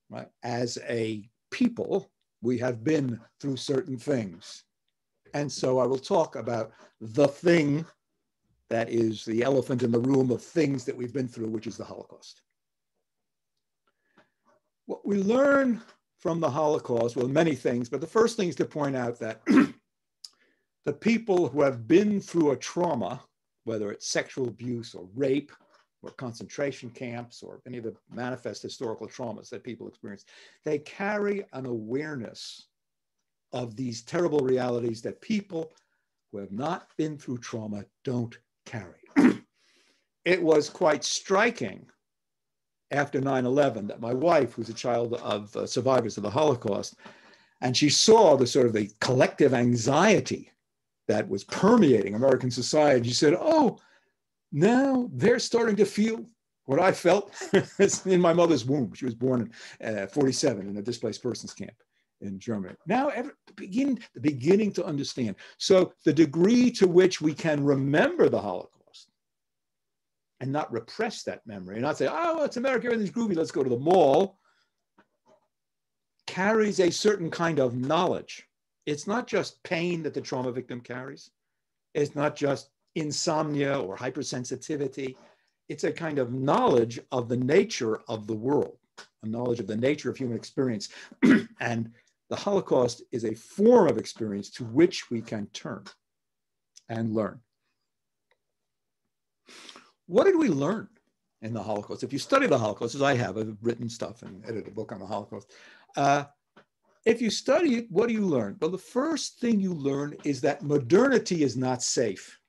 Right? As a people, we have been through certain things. And so I will talk about the thing that is the elephant in the room of things that we've been through, which is the Holocaust. What we learn from the Holocaust, well, many things, but the first thing is to point out that the people who have been through a trauma, whether it's sexual abuse or rape or concentration camps or any of the manifest historical traumas that people experience, they carry an awareness of these terrible realities that people who have not been through trauma don't carry. It was quite striking after 9/11 that my wife, who's a child of survivors of the Holocaust, and she saw the sort of the collective anxiety that was permeating American society. She said, oh, now they're starting to feel what I felt in my mother's womb. She was born in 47 in a displaced persons camp in Germany. Now beginning to understand. So the degree to which we can remember the Holocaust and not repress that memory and not say, oh, it's America, everything's groovy, let's go to the mall, carries a certain kind of knowledge. It's not just pain that the trauma victim carries. It's not just insomnia or hypersensitivity. It's a kind of knowledge of the nature of the world, a knowledge of the nature of human experience. And the Holocaust is a form of experience to which we can turn and learn. What did we learn in the Holocaust? If you study the Holocaust, as I have, I've written stuff and edited a book on the Holocaust. If you study it, what do you learn? Well, the first thing you learn is that modernity is not safe.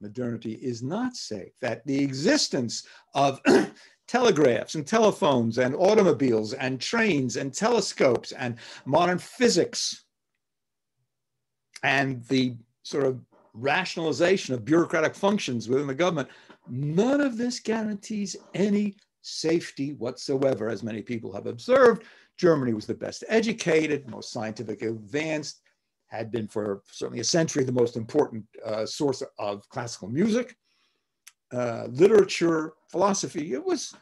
Modernity is not safe, that the existence of telegraphs and telephones and automobiles and trains and telescopes and modern physics and the sort of rationalization of bureaucratic functions within the government, none of this guarantees any safety whatsoever, as many people have observed. Germany was the best educated, most scientifically advanced, had been for certainly a century the most important source of classical music, literature, philosophy. It was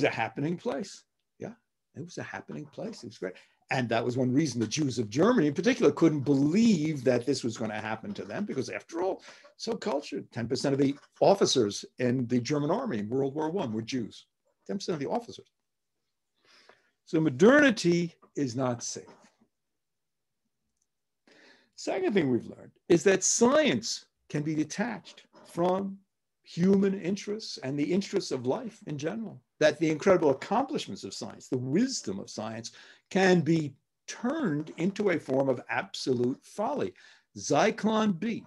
a happening place. Yeah, it was a happening place. It was great. And that was one reason the Jews of Germany in particular couldn't believe that this was going to happen to them, because after all, so cultured. 10% of the officers in the German army in World War I were Jews. 10% of the officers. So modernity is not safe. Second thing we've learned is that science can be detached from human interests and the interests of life in general. That the incredible accomplishments of science, the wisdom of science, can be turned into a form of absolute folly. Zyklon B,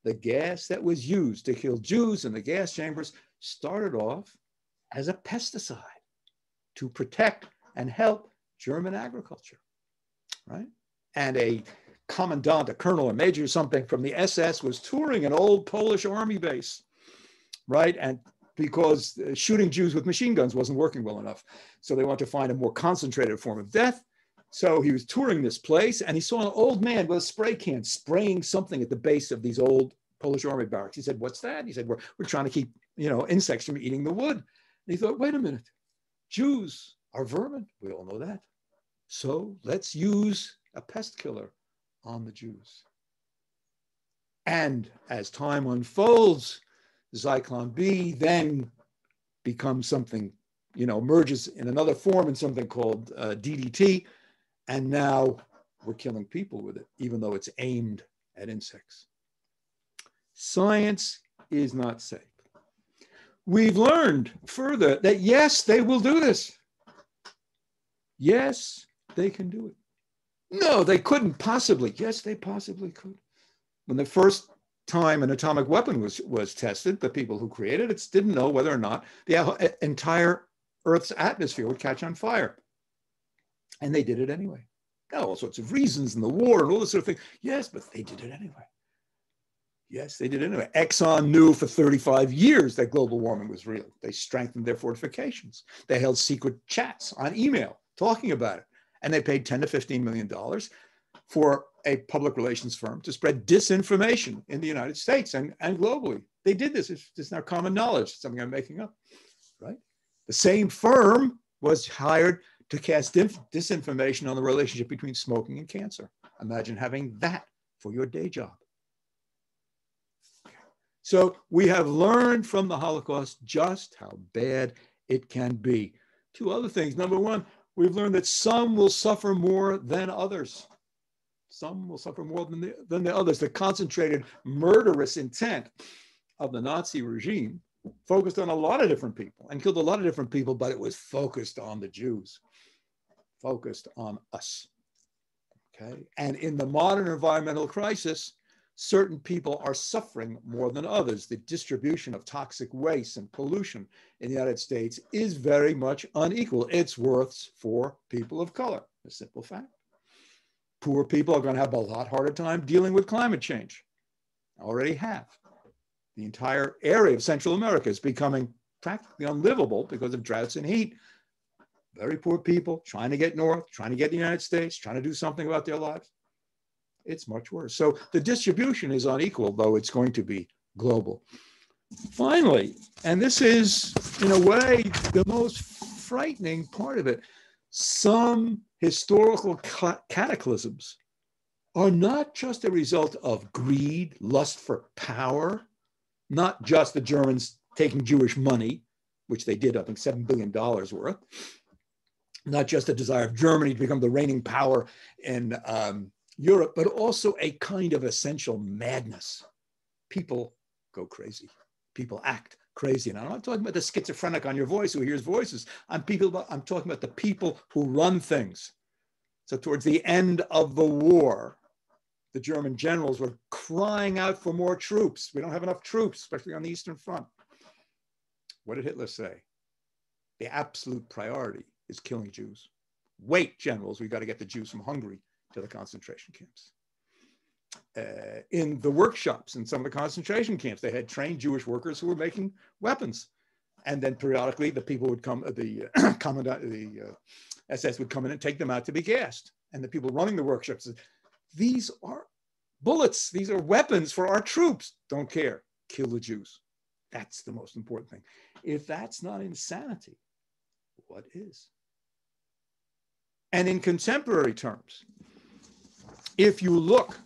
the gas that was used to kill Jews in the gas chambers, started off as a pesticide to protect and help German agriculture, right? And a commandant, a colonel, a major, something from the SS was touring an old Polish army base, right? And because shooting Jews with machine guns wasn't working well enough. So they wanted to find a more concentrated form of death. So he was touring this place and he saw an old man with a spray can spraying something at the base of these old Polish army barracks. He said, what's that? He said, we're trying to keep, insects from eating the wood. he thought, wait a minute, Jews are vermin. We all know that. So let's use a pest killer on the Jews. And as time unfolds, Zyklon B then becomes something, merges in another form in something called DDT. And now we're killing people with it, even though it's aimed at insects. Science is not safe. We've learned further that yes, they will do this. Yes, they can do it. No, they couldn't possibly. Yes, they possibly could. When the first time an atomic weapon was tested, the people who created it didn't know whether or not the entire Earth's atmosphere would catch on fire. And they did it anyway. Now, all sorts of reasons in the war and all this sort of thing. Yes, but they did it anyway. Yes, they did it anyway. Exxon knew for 35 years that global warming was real. They strengthened their fortifications. They held secret chats on email talking about it. And they paid $10 to $15 million for a public relations firm to spread disinformation in the United States and globally. They did this. It's now common knowledge. It's something I'm making up, right? The same firm was hired to cast disinformation on the relationship between smoking and cancer. Imagine having that for your day job. So we have learned from the Holocaust just how bad it can be. Two other things. Number one, we've learned that some will suffer more than others. Some will suffer more than the others. The concentrated murderous intent of the Nazi regime focused on a lot of different people and killed a lot of different people, but it was focused on the Jews, focused on us. Okay? And in the modern environmental crisis, certain people are suffering more than others. The distribution of toxic waste and pollution in the United States is very much unequal. It's worse for people of color, a simple fact. Poor people are going to have a lot harder time dealing with climate change. Already have. The entire area of Central America is becoming practically unlivable because of droughts and heat. Very poor people trying to get north, trying to get the United States, trying to do something about their lives. It's much worse. So the distribution is unequal, though it's going to be global. Finally, and this is, in a way, the most frightening part of it, some historical cataclysms are not just a result of greed, lust for power, not just the Germans taking Jewish money, which they did, I think, $7 billion worth, not just a desire of Germany to become the reigning power in Europe, but also a kind of essential madness. People go crazy. People act crazy. And I'm not talking about the schizophrenic on your voice who hears voices. I'm talking about the people who run things. So towards the end of the war, the German generals were crying out for more troops. We don't have enough troops, especially on the Eastern Front. What did Hitler say? The absolute priority is killing Jews. Wait, generals, we've got to get the Jews from Hungary to the concentration camps. In the workshops in some of the concentration camps, they had trained Jewish workers who were making weapons. And then periodically the people would come, the commandant, the SS would come in and take them out to be gassed. And the people running the workshops said, these are bullets, these are weapons for our troops. Don't care, kill the Jews. That's the most important thing. If that's not insanity, what is? And in contemporary terms, if you look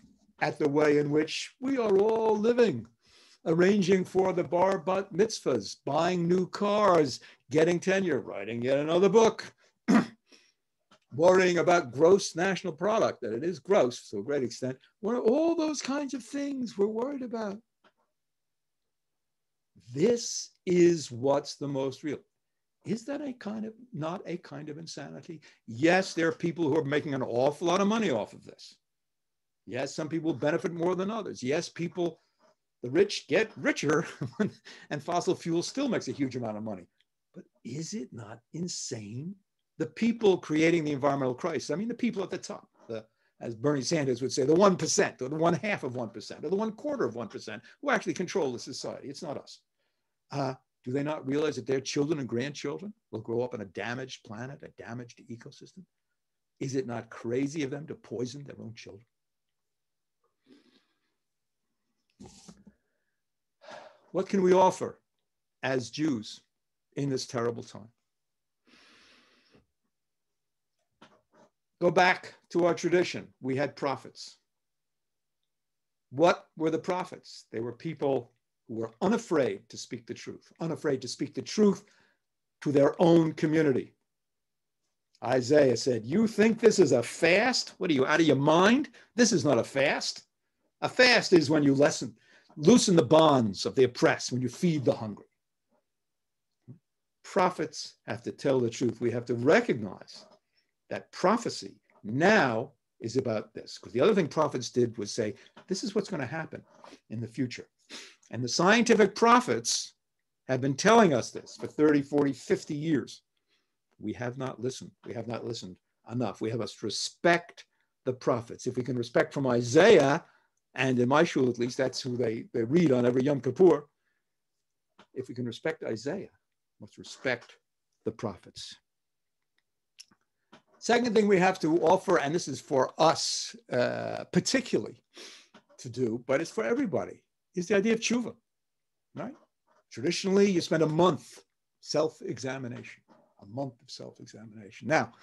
at the way in which we are all living, arranging for the bar bat mitzvahs, buying new cars, getting tenure, writing yet another book, worrying about gross national product, that it is gross to a great extent, what are all those kinds of things we're worried about? This is what's the most real. Is that not a kind of insanity? Yes, there are people who are making an awful lot of money off of this. Yes, some people benefit more than others. Yes, the rich get richer and fossil fuel still makes a huge amount of money. But is it not insane? The people creating the environmental crisis, I mean, the people at the top, as Bernie Sanders would say, the 1% or the 1/2 of 1% or the 1/4 of 1% who actually control the society. It's not us. Do they not realize that their children and grandchildren will grow up on a damaged planet, a damaged ecosystem? Is it not crazy of them to poison their own children? What can we offer as Jews in this terrible time. Go back to our tradition. We had prophets. What were the prophets? They were people who were unafraid to speak the truth, unafraid to speak the truth to their own community. Isaiah said, "You think this is a fast? What are you, out of your mind? This is not a fast. A fast is when you loosen the bonds of the oppressed, when you feed the hungry." Prophets have to tell the truth. We have to recognize that prophecy now is about this. Because the other thing prophets did was say, this is what's going to happen in the future. And the scientific prophets have been telling us this for 30, 40, 50 years. We have not listened. We have not listened enough. We have to respect the prophets. If we can respect from Isaiah, and in my shul at least, that's who they read on every Yom Kippur. If we can respect Isaiah, we must respect the prophets. Second thing we have to offer, and this is for us particularly to do, but it's for everybody, is the idea of tshuva, right? Traditionally, you spend a month self-examination, a month of self-examination. Now,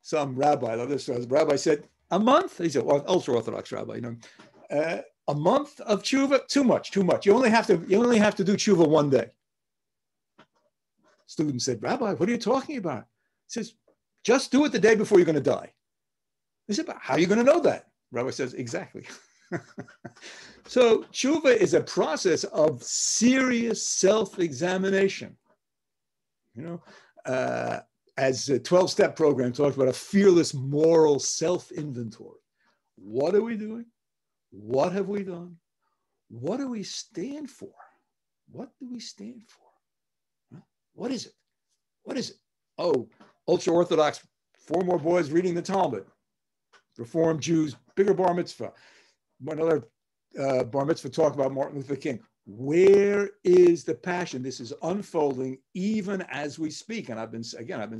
some rabbi, the rabbi said, a month? He's an ultra-Orthodox rabbi, you know. A month of tshuva? Too much, too much. You only have to do tshuva one day. Student said, Rabbi, what are you talking about? He says, just do it the day before you're going to die. He said, but how are you going to know that? Rabbi says, exactly. So tshuva is a process of serious self-examination. You know, as a 12-step program talks about a fearless moral self-inventory. What are we doing? What have we done? What do we stand for? What do we stand for? Huh? What is it? What is it? Oh, ultra-Orthodox, 4 more boys reading the Talmud. Reformed Jews, bigger bar mitzvah. Another bar mitzvah talk about Martin Luther King. Where is the passion? This is unfolding even as we speak. And I've been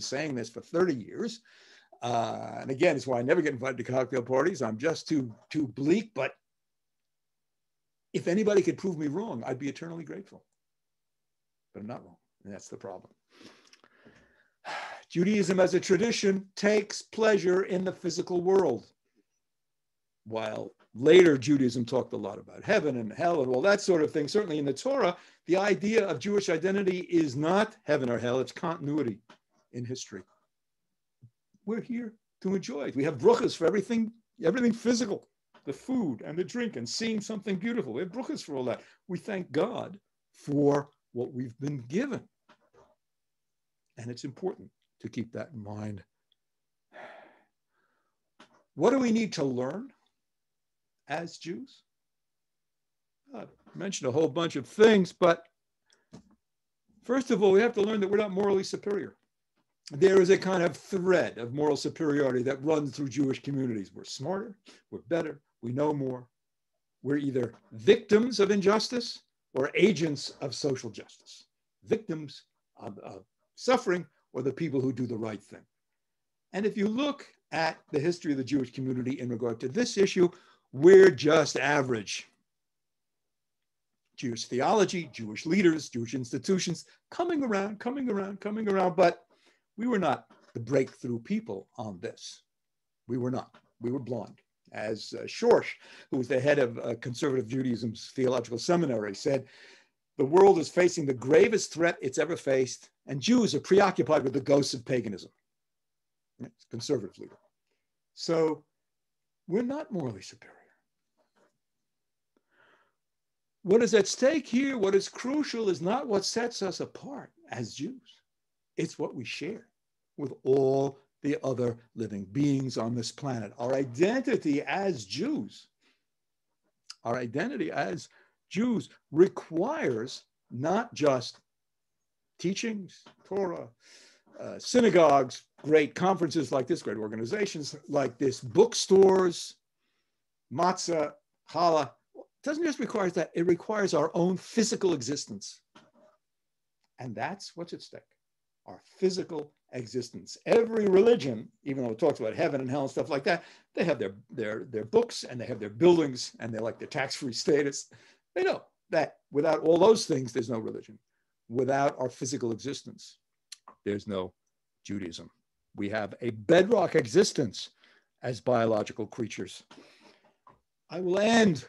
saying this for 30 years. And again, it's why I never get invited to cocktail parties. I'm just too bleak. But if anybody could prove me wrong, I'd be eternally grateful. But I'm not wrong. And that's the problem. Judaism as a tradition takes pleasure in the physical world. While later Judaism talked a lot about heaven and hell and all that sort of thing, certainly in the Torah, the idea of Jewish identity is not heaven or hell, it's continuity in history. We're here to enjoy it. We have bruchas for everything physical, the food and the drink and seeing something beautiful. We have bruchas for all that. We thank God for what we've been given. And it's important to keep that in mind. What do we need to learn as Jews? I mentioned a whole bunch of things, but first of all, we have to learn that we're not morally superior. There is a kind of thread of moral superiority that runs through Jewish communities. We're smarter, we're better, we know more. We're either victims of injustice or agents of social justice. Victims of suffering or the people who do the right thing. And if you look at the history of the Jewish community in regard to this issue, we're just average. Jewish theology, Jewish leaders, Jewish institutions, coming around, but we were not the breakthrough people on this. We were not. We were blind. As Schorsch, who was the head of conservative Judaism's theological seminary, said, the world is facing the gravest threat it's ever faced, and Jews are preoccupied with the ghosts of paganism. Conservative leader. So we're not morally superior. What is at stake here, what is crucial, is not what sets us apart as Jews. It's what we share with all the other living beings on this planet. Our identity as Jews, requires not just teachings, Torah, synagogues, great conferences like this, great organizations like this, bookstores, matzah, challah. It doesn't just require that, it requires our own physical existence. And that's what's at stake, our physical existence. Every religion, even though it talks about heaven and hell and stuff like that, they have their books and they have their buildings and they like their tax-free status. They know that without all those things, there's no religion. without our physical existence, there's no Judaism. We have a bedrock existence as biological creatures. I will end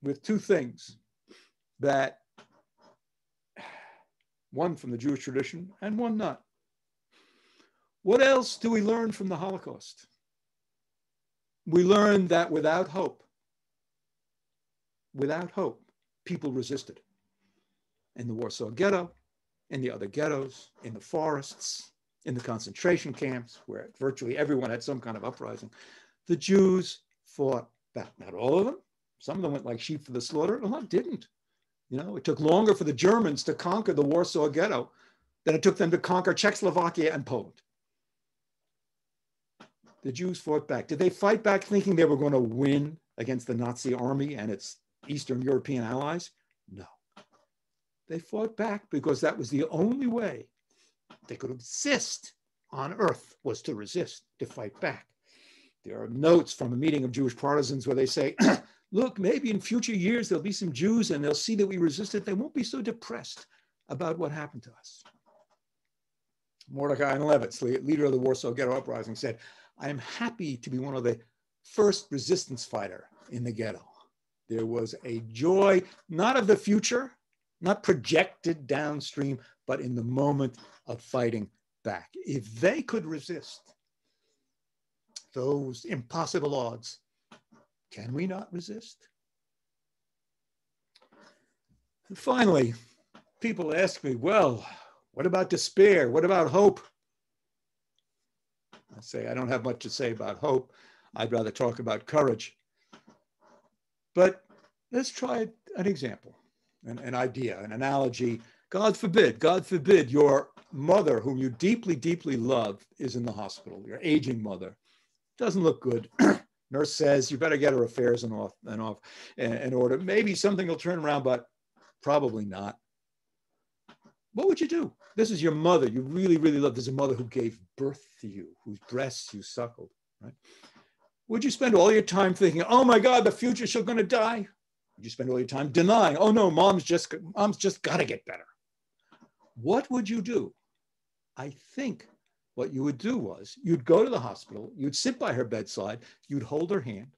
with two things that, one from the Jewish tradition and one not. What else do we learn from the Holocaust? We learn that without hope, people resisted. In the Warsaw Ghetto, in the other ghettos, in the forests, in the concentration camps, where virtually everyone had some kind of uprising, the Jews fought back. Not all of them. Some of them went like sheep for the slaughter. A lot didn't. You know, it took longer for the Germans to conquer the Warsaw Ghetto than it took them to conquer Czechoslovakia and Poland. The Jews fought back. Did they fight back thinking they were going to win against the Nazi army and its Eastern European allies? No. They fought back because that was the only way they could exist on earth, was to resist, to fight back. There are notes from a meeting of Jewish partisans where they say, look, maybe in future years there'll be some Jews and they'll see that we resisted. They won't be so depressed about what happened to us. Mordecai Levitz, leader of the Warsaw Ghetto Uprising, said, I am happy to be one of the first resistance fighter in the ghetto. There was a joy, not of the future, not projected downstream, but in the moment of fighting back. If they could resist those impossible odds, can we not resist? And finally, people ask me, well, what about despair? What about hope? I say, I don't have much to say about hope. I'd rather talk about courage. But let's try an example, an idea, an analogy. God forbid your mother, whom you deeply, deeply love, is in the hospital, your aging mother. Doesn't look good. Nurse says, you better get her affairs in order. Maybe something will turn around, but probably not. What would you do? This is your mother you really, really love. This is a mother who gave birth to you, whose breasts you suckled, right? Would you spend all your time thinking, oh my God, the future, she's going to die? Would you spend all your time denying, oh no, mom's just got to get better? What would you do? I think what you would do was you'd go to the hospital, you'd sit by her bedside, you'd hold her hand,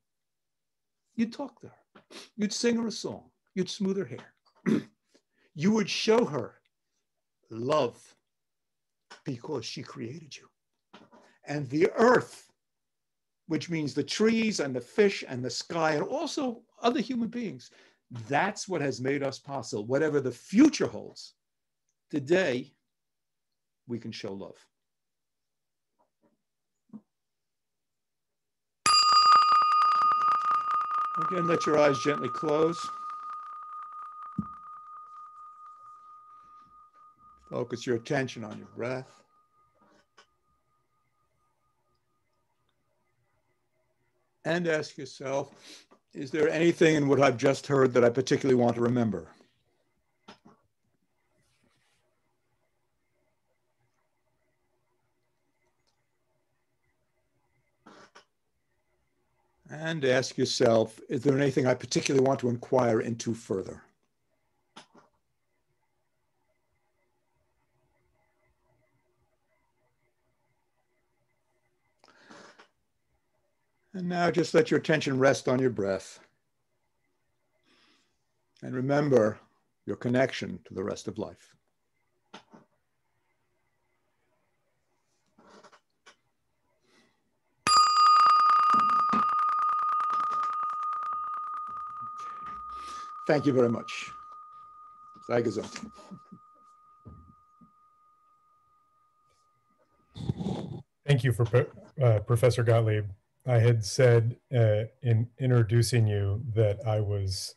you'd talk to her, you'd sing her a song, you'd smooth her hair. You would show her love because she created you. And the earth, which means the trees and the fish and the sky and also other human beings, that's what has made us possible. Whatever the future holds, today we can show love. Again, let your eyes gently close. Focus your attention on your breath. And ask yourself, is there anything in what I've just heard that I particularly want to remember? And ask yourself, is there anything I particularly want to inquire into further? And now just let your attention rest on your breath. And remember your connection to the rest of life. Thank you very much. Sei gesund. Thank you for Professor Gottlieb. I had said in introducing you that I was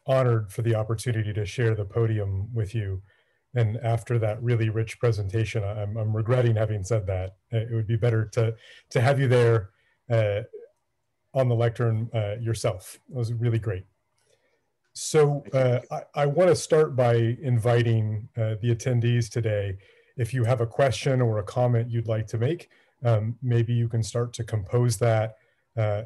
honored for the opportunity to share the podium with you. And after that really rich presentation, I'm regretting having said that. It would be better to have you there on the lectern yourself. It was really great. So I want to start by inviting the attendees today. If you have a question or a comment you'd like to make, maybe you can start to compose that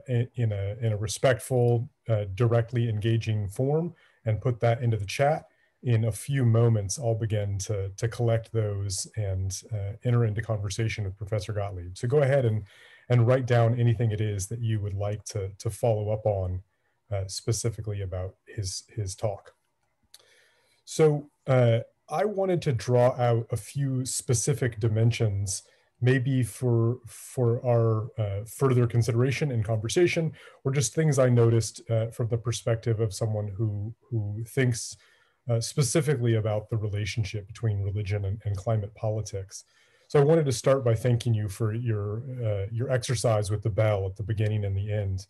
in a respectful, directly engaging form and put that into the chat. in a few moments, I'll begin to collect those and enter into conversation with Professor Gottlieb. So go ahead and write down anything it is that you would like to follow up on specifically about his talk. So I wanted to draw out a few specific dimensions, maybe for our further consideration and conversation, or just things I noticed from the perspective of someone who thinks specifically about the relationship between religion and climate politics. So I wanted to start by thanking you for your exercise with the bell at the beginning and the end.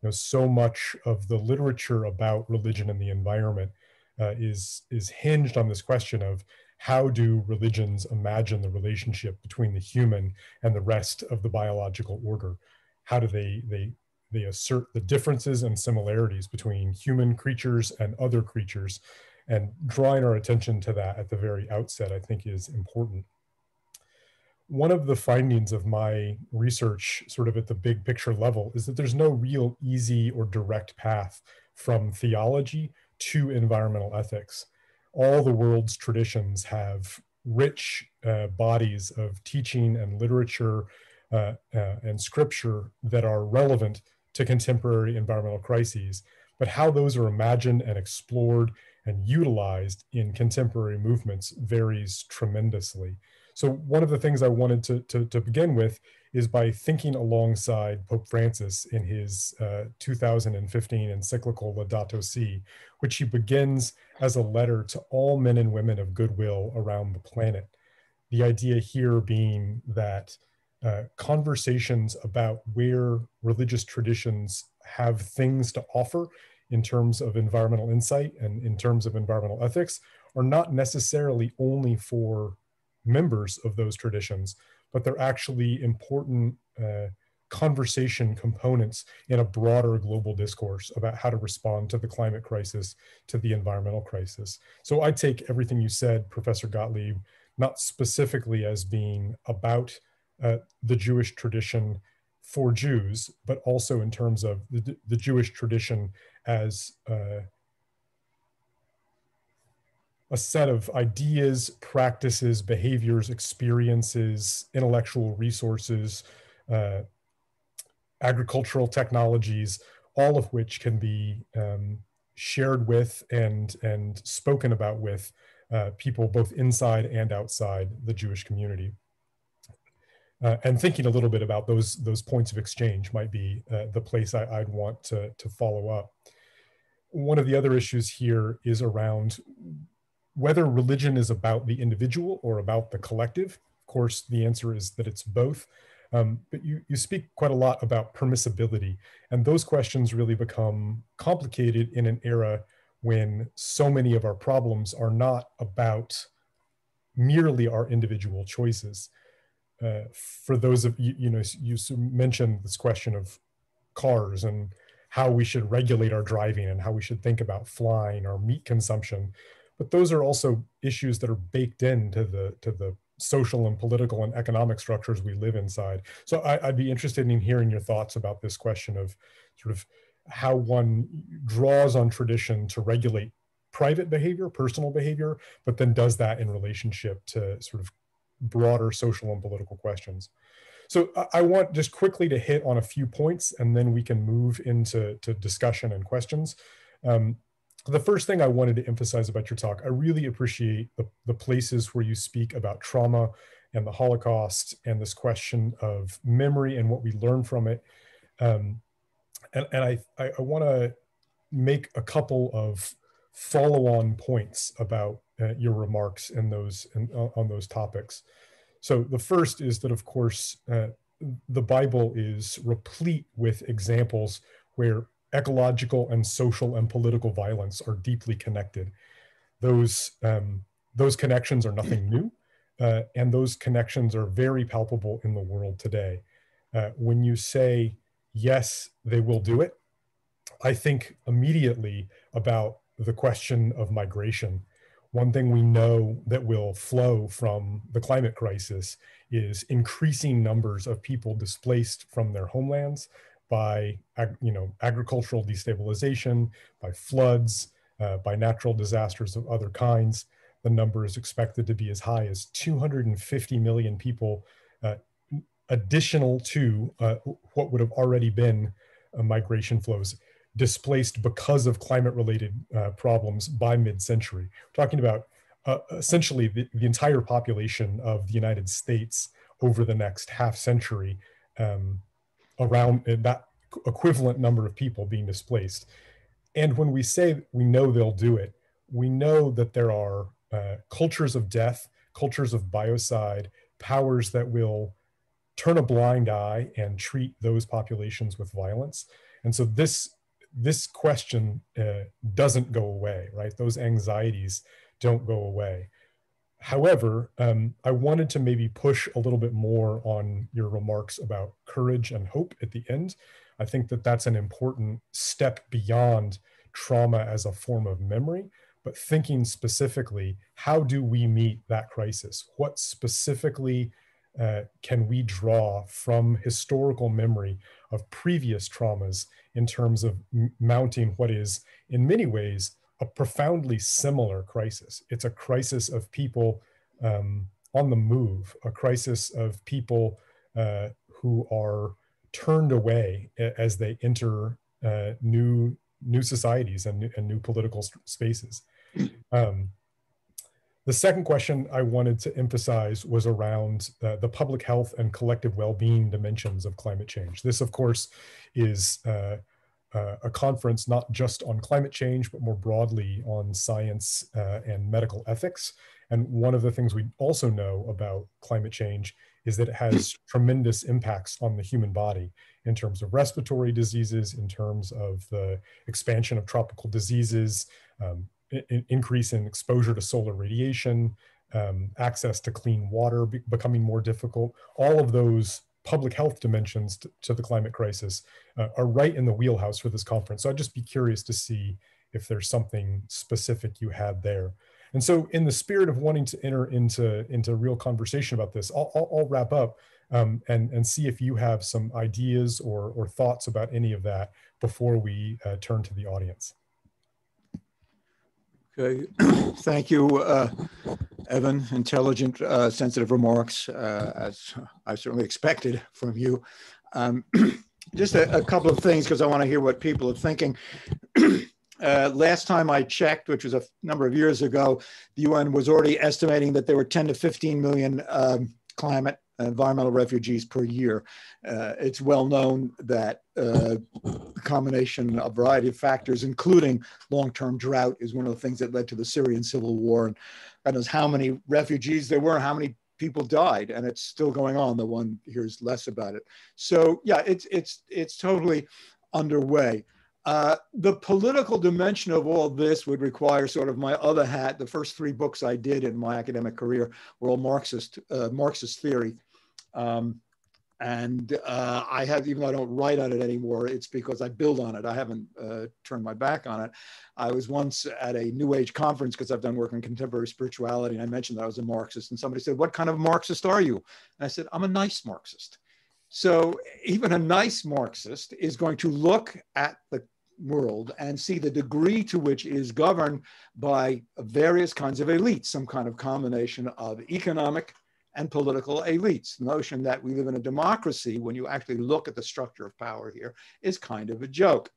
You know, so much of the literature about religion and the environment is hinged on this question of how do religions imagine the relationship between the human and the rest of the biological order? How do they assert the differences and similarities between human creatures and other creatures? And drawing our attention to that at the very outset, I think, is important. One of the findings of my research, sort of at the big picture level, is that there's no real easy or direct path from theology to environmental ethics. All the world's traditions have rich bodies of teaching and literature and scripture that are relevant to contemporary environmental crises, but how those are imagined and explored and utilized in contemporary movements varies tremendously. So one of the things I wanted to begin with is by thinking alongside Pope Francis in his 2015 encyclical Laudato Si, which he begins as a letter to all men and women of goodwill around the planet. The idea here being that conversations about where religious traditions have things to offer in terms of environmental insight and in terms of environmental ethics are not necessarily only for members of those traditions, but they're actually important conversation components in a broader global discourse about how to respond to the climate crisis, to the environmental crisis. So I take everything you said, Professor Gottlieb, not specifically as being about the Jewish tradition for Jews, but also in terms of the Jewish tradition as a set of ideas, practices, behaviors, experiences, intellectual resources, agricultural technologies, all of which can be shared with and spoken about with people both inside and outside the Jewish community. And thinking a little bit about those points of exchange might be the place I'd want to follow up. One of the other issues here is around whether religion is about the individual or about the collective. Of course, the answer is that it's both. But you speak quite a lot about permissibility, and those questions really become complicated in an era when so many of our problems are not about merely our individual choices. For those of you, you mentioned this question of cars and how we should regulate our driving and how we should think about flying or meat consumption. But those are also issues that are baked into the social and political and economic structures we live inside. So I'd be interested in hearing your thoughts about this question of sort of how one draws on tradition to regulate private behavior, personal behavior, but then does that in relationship to sort of broader social and political questions. So I want just quickly to hit on a few points, and then we can move into discussion and questions. The first thing I wanted to emphasize about your talk, I really appreciate the places where you speak about trauma and the Holocaust and this question of memory and what we learn from it. And I want to make a couple of follow-on points about your remarks in on those topics. So the first is that, of course, the Bible is replete with examples where ecological and social and political violence are deeply connected. Those connections are nothing new, and those connections are very palpable in the world today. When you say, yes, they will do it, I think immediately about the question of migration. One thing we know that will flow from the climate crisis is increasing numbers of people displaced from their homelands by agricultural destabilization, by floods, by natural disasters of other kinds. The number is expected to be as high as 250 million people, additional to what would have already been migration flows displaced because of climate-related problems by mid-century. We're talking about essentially the entire population of the United States over the next half century, around that equivalent number of people being displaced. And when we say we know they'll do it, we know that there are cultures of death, cultures of biocide, powers that will turn a blind eye and treat those populations with violence. And so this question doesn't go away, right? Those anxieties don't go away. However, I wanted to maybe push a little bit more on your remarks about courage and hope at the end. I think that that's an important step beyond trauma as a form of memory, but thinking specifically, how do we meet that crisis? What specifically can we draw from historical memory of previous traumas in terms of mounting what is, in many ways, a profoundly similar crisis? It's a crisis of people on the move, a crisis of people who are turned away as they enter new societies and new political spaces. The second question I wanted to emphasize was around the public health and collective well-being dimensions of climate change. This, of course, is a conference not just on climate change, but more broadly on science and medical ethics. And one of the things we also know about climate change is that it has tremendous impacts on the human body in terms of respiratory diseases, in terms of the expansion of tropical diseases, increase in exposure to solar radiation, access to clean water becoming more difficult. All of those public health dimensions to the climate crisis are right in the wheelhouse for this conference. So I'd just be curious to see if there's something specific you had there. And so in the spirit of wanting to enter into real conversation about this, I'll wrap up and see if you have some ideas or thoughts about any of that before we turn to the audience. Okay, thank you, Evan. Intelligent, sensitive remarks, as I certainly expected from you. Just a couple of things, because I want to hear what people are thinking. Last time I checked, which was a number of years ago, the UN was already estimating that there were 10 to 15 million climate environmental refugees per year. It's well known that the combination of a variety of factors, including long-term drought, is one of the things that led to the Syrian civil war. And God knows how many refugees there were, how many people died, and it's still going on. The one hears less about it. So yeah, it's totally underway. The political dimension of all this would require sort of my other hat. The first 3 books I did in my academic career were all Marxist theory. I have, even though I don't write on it anymore, it's because I build on it. I haven't turned my back on it. I was once at a New Age conference because I've done work in contemporary spirituality, and I mentioned that I was a Marxist, and somebody said, "What kind of Marxist are you?" And I said, "I'm a nice Marxist." So even a nice Marxist is going to look at the world and see the degree to which it is governed by various kinds of elites, some kind of combination of economic and political elites. The notion that we live in a democracy, when you actually look at the structure of power here, is kind of a joke.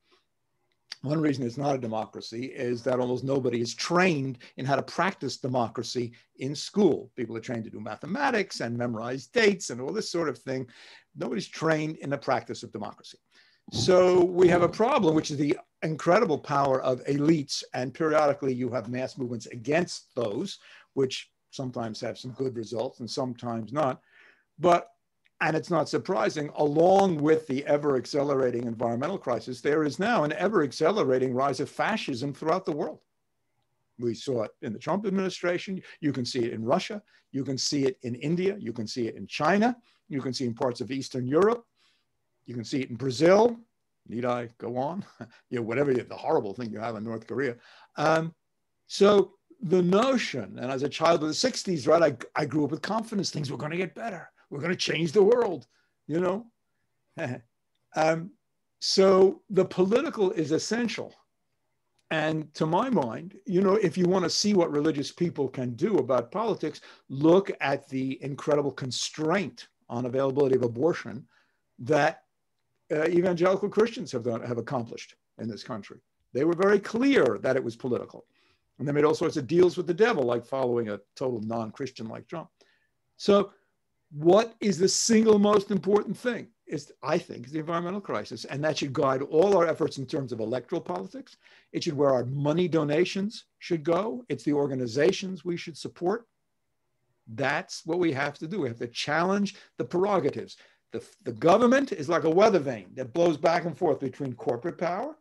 One reason it's not a democracy is that almost nobody is trained in how to practice democracy in school. People are trained to do mathematics and memorize dates and all this sort of thing. Nobody's trained in the practice of democracy. So we have a problem, which is the incredible power of elites, and periodically you have mass movements against those, which sometimes have some good results and sometimes not. And it's not surprising, along with the ever accelerating environmental crisis, there is now an ever accelerating rise of fascism throughout the world. We saw it in the Trump administration. You can see it in Russia. You can see it in India. You can see it in China. You can see it in parts of Eastern Europe. You can see it in Brazil. Need I go on? Whatever the horrible thing you have in North Korea. So the notion, and as a child of the 60s, right, I grew up with confidence. Things were going to get better. We're going to change the world, So the political is essential. And to my mind, if you want to see what religious people can do about politics, look at the incredible constraint on availability of abortion that evangelical Christians have accomplished in this country. They were very clear that it was political. And they made all sorts of deals with the devil, like following a total non-Christian like Trump. So what is the single most important thing? I think, is the environmental crisis. And that should guide all our efforts in terms of electoral politics. It should where our money donations should go. It's the organizations we should support. That's what we have to do. We have to challenge the prerogatives. The government is like a weather vane that blows back and forth between corporate power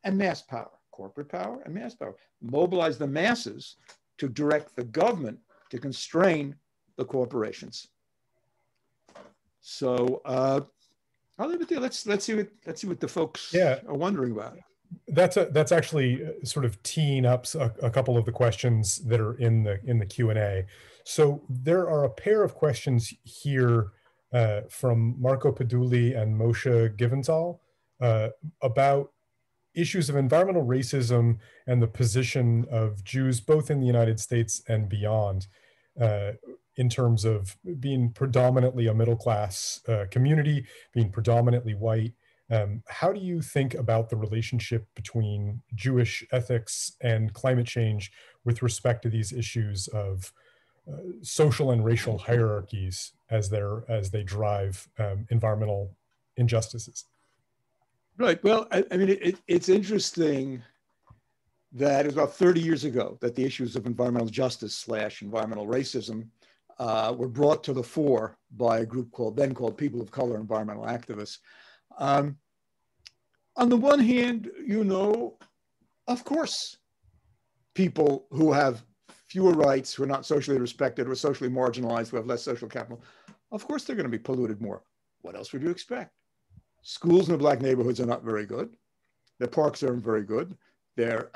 and mass power. Corporate power and mass power. Mobilize the masses to direct the government to constrain the corporations. So I'll leave it there. Let's see what the folks are wondering about. That's actually sort of teeing up a couple of the questions that are in the Q&A. So there are a pair of questions here from Marco Peduli and Moshe Giventhal about issues of environmental racism and the position of Jews both in the United States and beyond, in terms of being predominantly a middle-class community, being predominantly white. How do you think about the relationship between Jewish ethics and climate change with respect to these issues of social and racial hierarchies as they drive environmental injustices? Right. Well, I mean, it's interesting that it was about 30 years ago that the issues of environmental justice / environmental racism were brought to the fore by a group then called People of Color Environmental Activists. On the one hand, of course, people who have fewer rights, who are not socially respected, who are socially marginalized, who have less social capital, of course they're going to be polluted more. What else would you expect? Schools in the Black neighborhoods are not very good. Their parks aren't very good. Their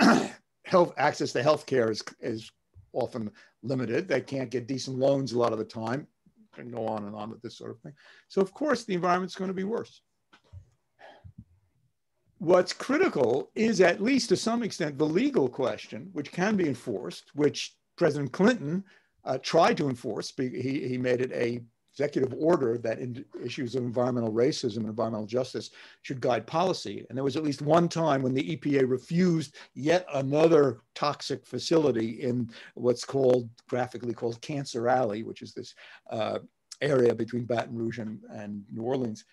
access to health care is often limited. They can't get decent loans a lot of the time. I can go on and on with this sort of thing. So of course the environment's going to be worse. What's critical is, at least to some extent, the legal question, which can be enforced, which President Clinton tried to enforce. He made it a executive order that issues of environmental racism and environmental justice should guide policy. And there was at least one time when the EPA refused yet another toxic facility in what's graphically called Cancer Alley, which is this area between Baton Rouge and New Orleans.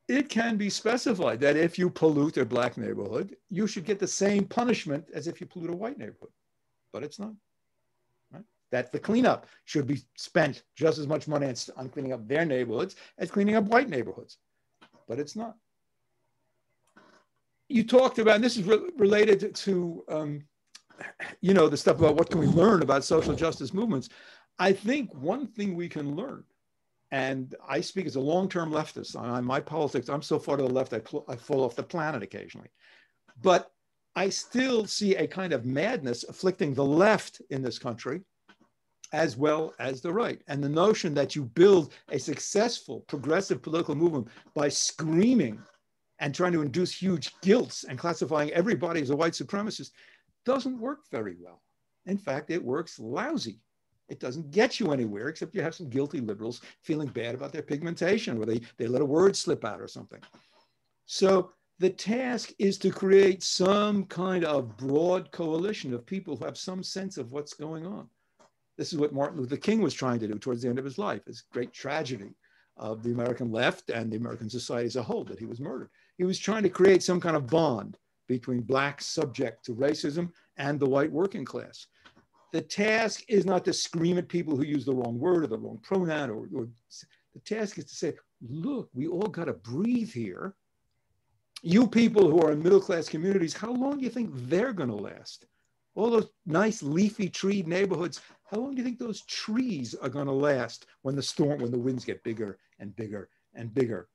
It can be specified that if you pollute a Black neighborhood, you should get the same punishment as if you pollute a white neighborhood, but it's not. That the cleanup should be spent just as much money on cleaning up their neighborhoods as cleaning up white neighborhoods, but it's not. You talked about, and this is related to, the stuff about what can we learn about social justice movements. I think one thing we can learn, and I speak as a long-term leftist, on my politics, I'm so far to the left, I fall off the planet occasionally, but I still see a kind of madness afflicting the left in this country, as well as the right. And the notion that you build a successful progressive political movement by screaming and trying to induce huge guilts and classifying everybody as a white supremacist doesn't work very well. In fact, it works lousy. It doesn't get you anywhere, except you have some guilty liberals feeling bad about their pigmentation, or they let a word slip out or something. So the task is to create some kind of broad coalition of people who have some sense of what's going on. This is what Martin Luther King was trying to do towards the end of his life, this great tragedy of the American left and the American society as a whole, that he was murdered. He was trying to create some kind of bond between Blacks subject to racism and the white working class. The task is not to scream at people who use the wrong word or the wrong pronoun, or the task is to say, look, we all got to breathe here. You people who are in middle-class communities, how long do you think they're going to last? All those nice leafy treed neighborhoods, how long do you think those trees are going to last when the winds get bigger and bigger and bigger?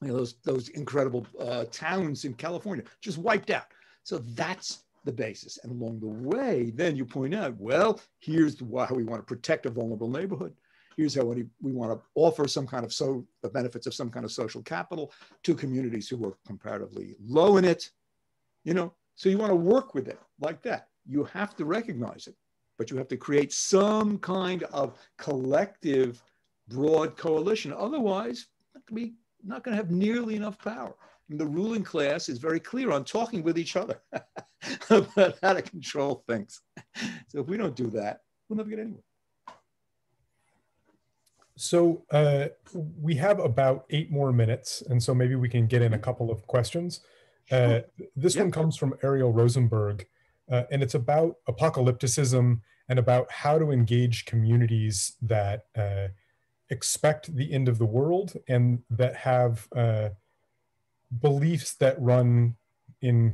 Those incredible towns in California just wiped out. So that's the basis. And along the way, then you point out, well, here's why we want to protect a vulnerable neighborhood. Here's how we want to offer some kind of the benefits of some kind of social capital to communities who are comparatively low in it. So you want to work with it like that. You have to recognize it, but you have to create some kind of collective, broad coalition. Otherwise, not going to have nearly enough power. And the ruling class is very clear on talking with each other about how to control things. So if we don't do that, we'll never get anywhere. So we have about 8 more minutes, and so maybe we can get in a couple of questions. This one comes from Ariel Rosenberg, and it's about apocalypticism and about how to engage communities that expect the end of the world and that have beliefs that run in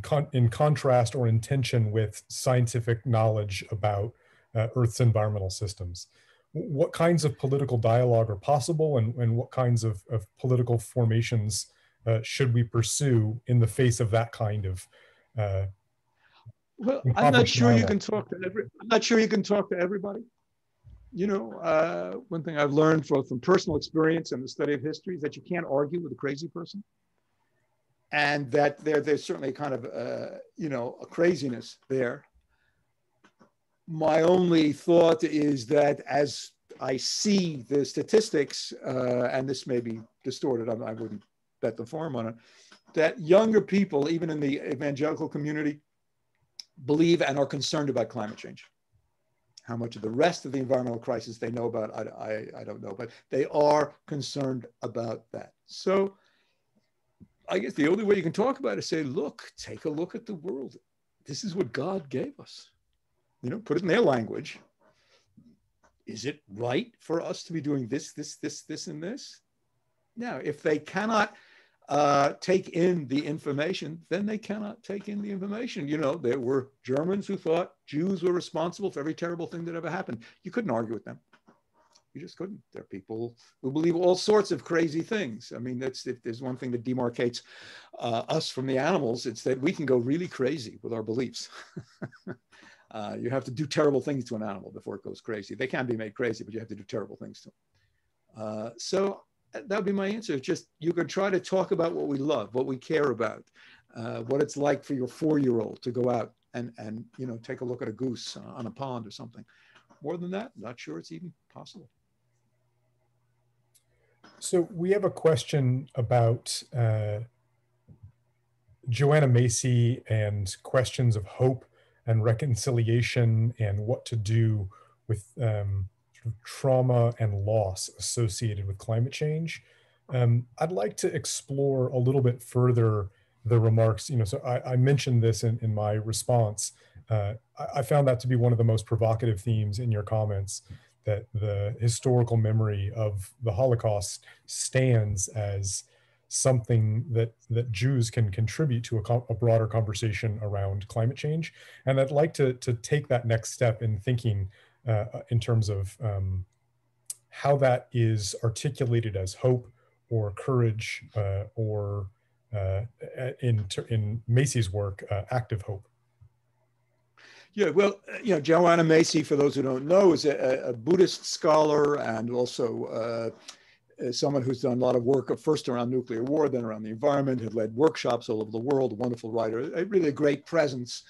contrast or in tension with scientific knowledge about Earth's environmental systems. What kinds of political dialogue are possible, and what kinds of political formations should we pursue in the face of that kind of well, I'm not sure you can talk to I'm not sure you can talk to everybody. You know, one thing I've learned from personal experience and the study of history is that you can't argue with a crazy person, and that there's certainly a kind of you know, a craziness there. My only thought is that as I see the statistics, and this may be distorted, I wouldn't bet the farm on it, that younger people, even in the evangelical community, believe and are concerned about climate change. How much of the rest of the environmental crisis they know about, I don't know, but they are concerned about that. So I guess the only way you can talk about it is say, look, take a look at the world. This is what God gave us. You know, put it in their language. Is it right for us to be doing this, and this? Now, if they cannot take in the information, then they cannot take in the information. You know, there were Germans who thought Jews were responsible for every terrible thing that ever happened. You couldn't argue with them. You just couldn't. There are people who believe all sorts of crazy things. I mean, if there's one thing that demarcates us from the animals, it's that we can go really crazy with our beliefs. You have to do terrible things to an animal before it goes crazy. They can be made crazy, but you have to do terrible things to them. So that would be my answer. Just, you can try to talk about what we love, what we care about, what it's like for your 4-year-old to go out and you know, take a look at a goose on a pond or something. More than that, not sure it's even possible. So we have a question about Joanna Macy and questions of hope and reconciliation and what to do with sort of trauma and loss associated with climate change. I'd like to explore a little bit further the remarks. You know, so I mentioned this in my response. I found that to be one of the most provocative themes in your comments, that the historical memory of the Holocaust stands as something that Jews can contribute to a broader conversation around climate change. And I'd like to take that next step in thinking in terms of how that is articulated as hope or courage or in Macy's work, active hope. Yeah, well, you know, Joanna Macy, for those who don't know, is a Buddhist scholar and also someone who's done a lot of work, first around nuclear war, then around the environment, had led workshops all over the world, a wonderful writer, really a great presence,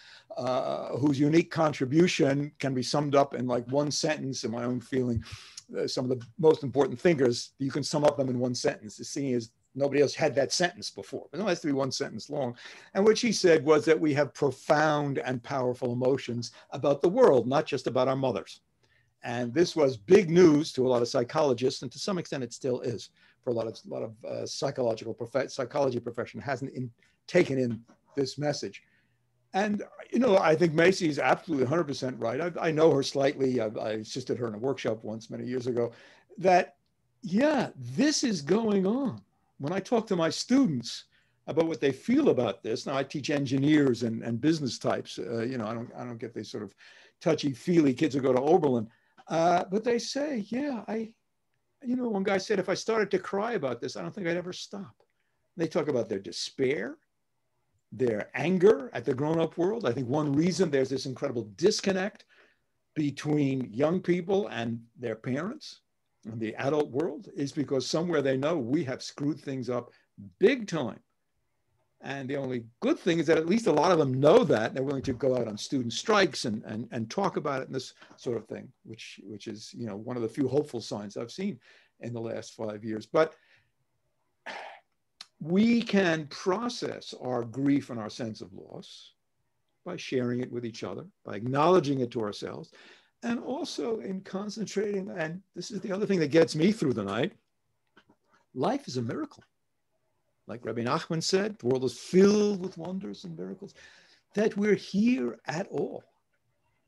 whose unique contribution can be summed up in like one sentence, in my own feeling. Some of the most important thinkers, you can sum up them in one sentence. The seeing is nobody else had that sentence before, but it has to be one sentence long. And what she said was that we have profound and powerful emotions about the world, not just about our mothers. And this was big news to a lot of psychologists, and to some extent it still is for a lot of psychology profession hasn't taken in this message. And, you know, I think Macy is absolutely 100% right. I know her slightly. I assisted her in a workshop once many years ago, that, yeah, this is going on. When I talk to my students about what they feel about this, now I teach engineers and business types, you know, I don't get these sort of touchy-feely kids who go to Oberlin, but they say, yeah, you know, one guy said, if I started to cry about this, I don't think I'd ever stop. They talk about their despair, their anger at the grown-up world. I think one reason there's this incredible disconnect between young people and their parents and the adult world is because somewhere they know we have screwed things up big time. And the only good thing is that at least a lot of them know that. They're willing to go out on student strikes and talk about it and this sort of thing, which is, you know, one of the few hopeful signs I've seen in the last 5 years. But we can process our grief and our sense of loss by sharing it with each other, by acknowledging it to ourselves, and also in concentrating, and this is the other thing that gets me through the night, life is a miracle. Like Rabbi Nachman said, the world is filled with wonders and miracles. That we're here at all,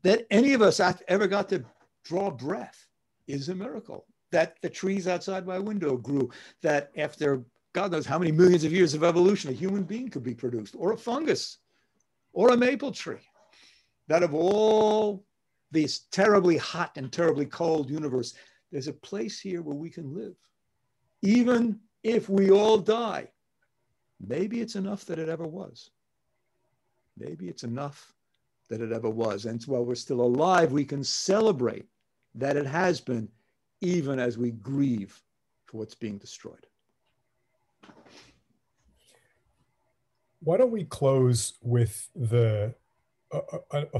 that any of us ever got to draw breath is a miracle. That the trees outside my window grew, that after God knows how many millions of years of evolution, a human being could be produced, or a fungus, or a maple tree. That of all this terribly hot and terribly cold universe, there's a place here where we can live. Even if we all die, maybe it's enough that it ever was. Maybe it's enough that it ever was. And while we're still alive, we can celebrate that it has been, even as we grieve for what's being destroyed. Why don't we close with a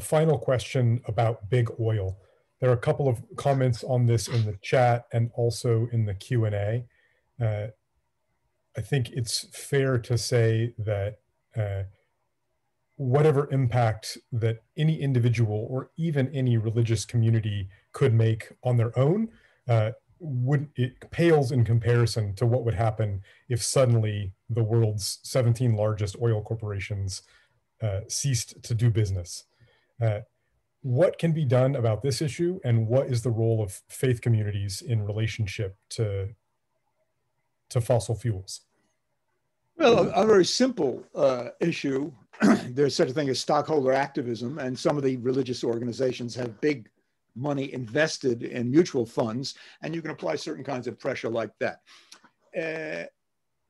final question about big oil? There are a couple of comments on this in the chat and also in the Q&A. I think it's fair to say that whatever impact that any individual or even any religious community could make on their own, it pales in comparison to what would happen if suddenly the world's 17 largest oil corporations ceased to do business. What can be done about this issue, and what is the role of faith communities in relationship to fossil fuels? Well, a very simple issue. There's such a thing as stockholder activism, and some of the religious organizations have big money invested in mutual funds, and you can apply certain kinds of pressure like that.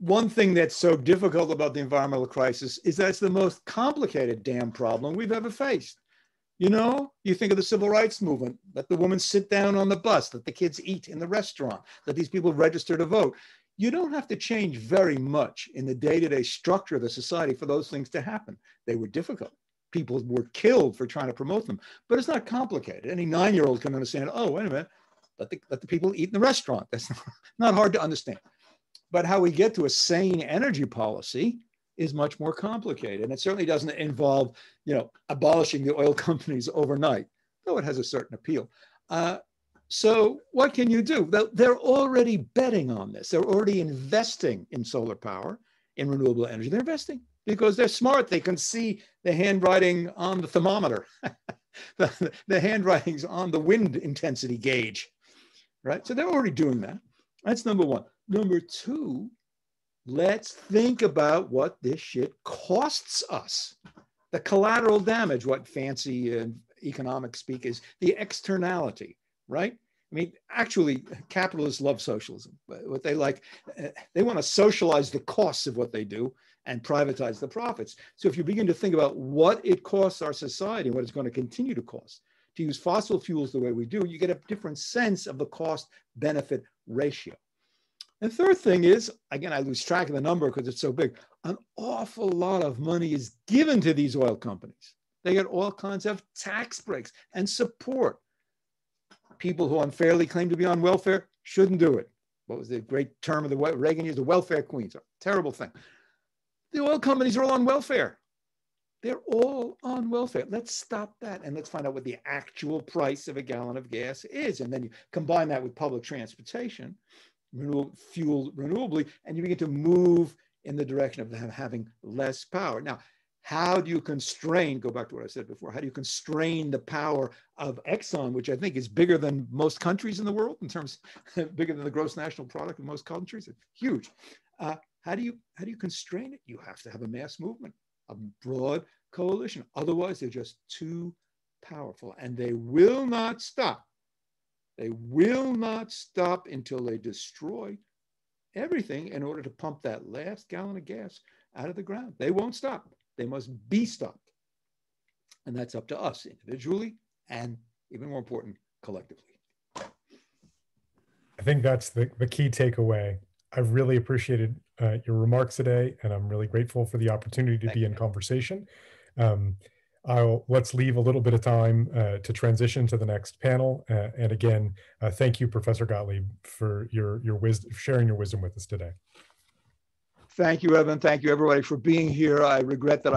One thing that's so difficult about the environmental crisis is that it's the most complicated damn problem we've ever faced. You know, you think of the civil rights movement, let the woman sit down on the bus, let the kids eat in the restaurant, let these people register to vote. You don't have to change very much in the day-to-day structure of the society for those things to happen. They were difficult. People were killed for trying to promote them, but it's not complicated. Any 9-year-old can understand, oh, wait a minute, let the people eat in the restaurant. That's not hard to understand. But how we get to a sane energy policy is much more complicated. And it certainly doesn't involve, you know, abolishing the oil companies overnight, though it has a certain appeal. So what can you do? They're already betting on this. They're already investing in solar power, in renewable energy. They're investing because they're smart. They can see the handwriting on the thermometer, the handwritings on the wind intensity gauge, right? So they're already doing that. That's number one. Number two, let's think about what this shit costs us. The collateral damage, what fancy economic speak is, the externality, right? I mean, actually, capitalists love socialism. What they like, they want to socialize the costs of what they do and privatize the profits. So if you begin to think about what it costs our society and what it's going to continue to cost to use fossil fuels the way we do, you get a different sense of the cost-benefit ratio. And third thing is, again, I lose track of the number because it's so big, an awful lot of money is given to these oil companies. They get all kinds of tax breaks and support. People who unfairly claim to be on welfare shouldn't do it. What was the great term of the Reagan years? The welfare queens. A terrible thing. The oil companies are all on welfare. They're all on welfare. Let's stop that and let's find out what the actual price of a gallon of gas is. And then you combine that with public transportation, fuel renewably, and you begin to move in the direction of having less power. Now, how do you constrain, go back to what I said before, how do you constrain the power of Exxon, which I think is bigger than most countries in the world in terms, bigger than the gross national product of most countries, it's huge. How do you constrain it? You have to have a mass movement, a broad coalition. Otherwise, they're just too powerful and they will not stop. They will not stop until they destroy everything in order to pump that last gallon of gas out of the ground. They won't stop. They must be stopped. And that's up to us individually and, even more important, collectively. I think that's the key takeaway. I've really appreciated your remarks today, and I'm really grateful for the opportunity to be in conversation. Let's leave a little bit of time to transition to the next panel. And again, thank you, Professor Gottlieb, for your wisdom, sharing your wisdom with us today. Thank you, Evan. Thank you, everybody, for being here. I regret that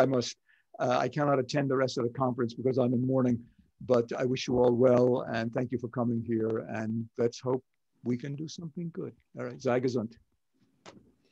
I cannot attend the rest of the conference because I'm in mourning, but I wish you all well, and thank you for coming here, and let's hope we can do something good. All right, sei gesund.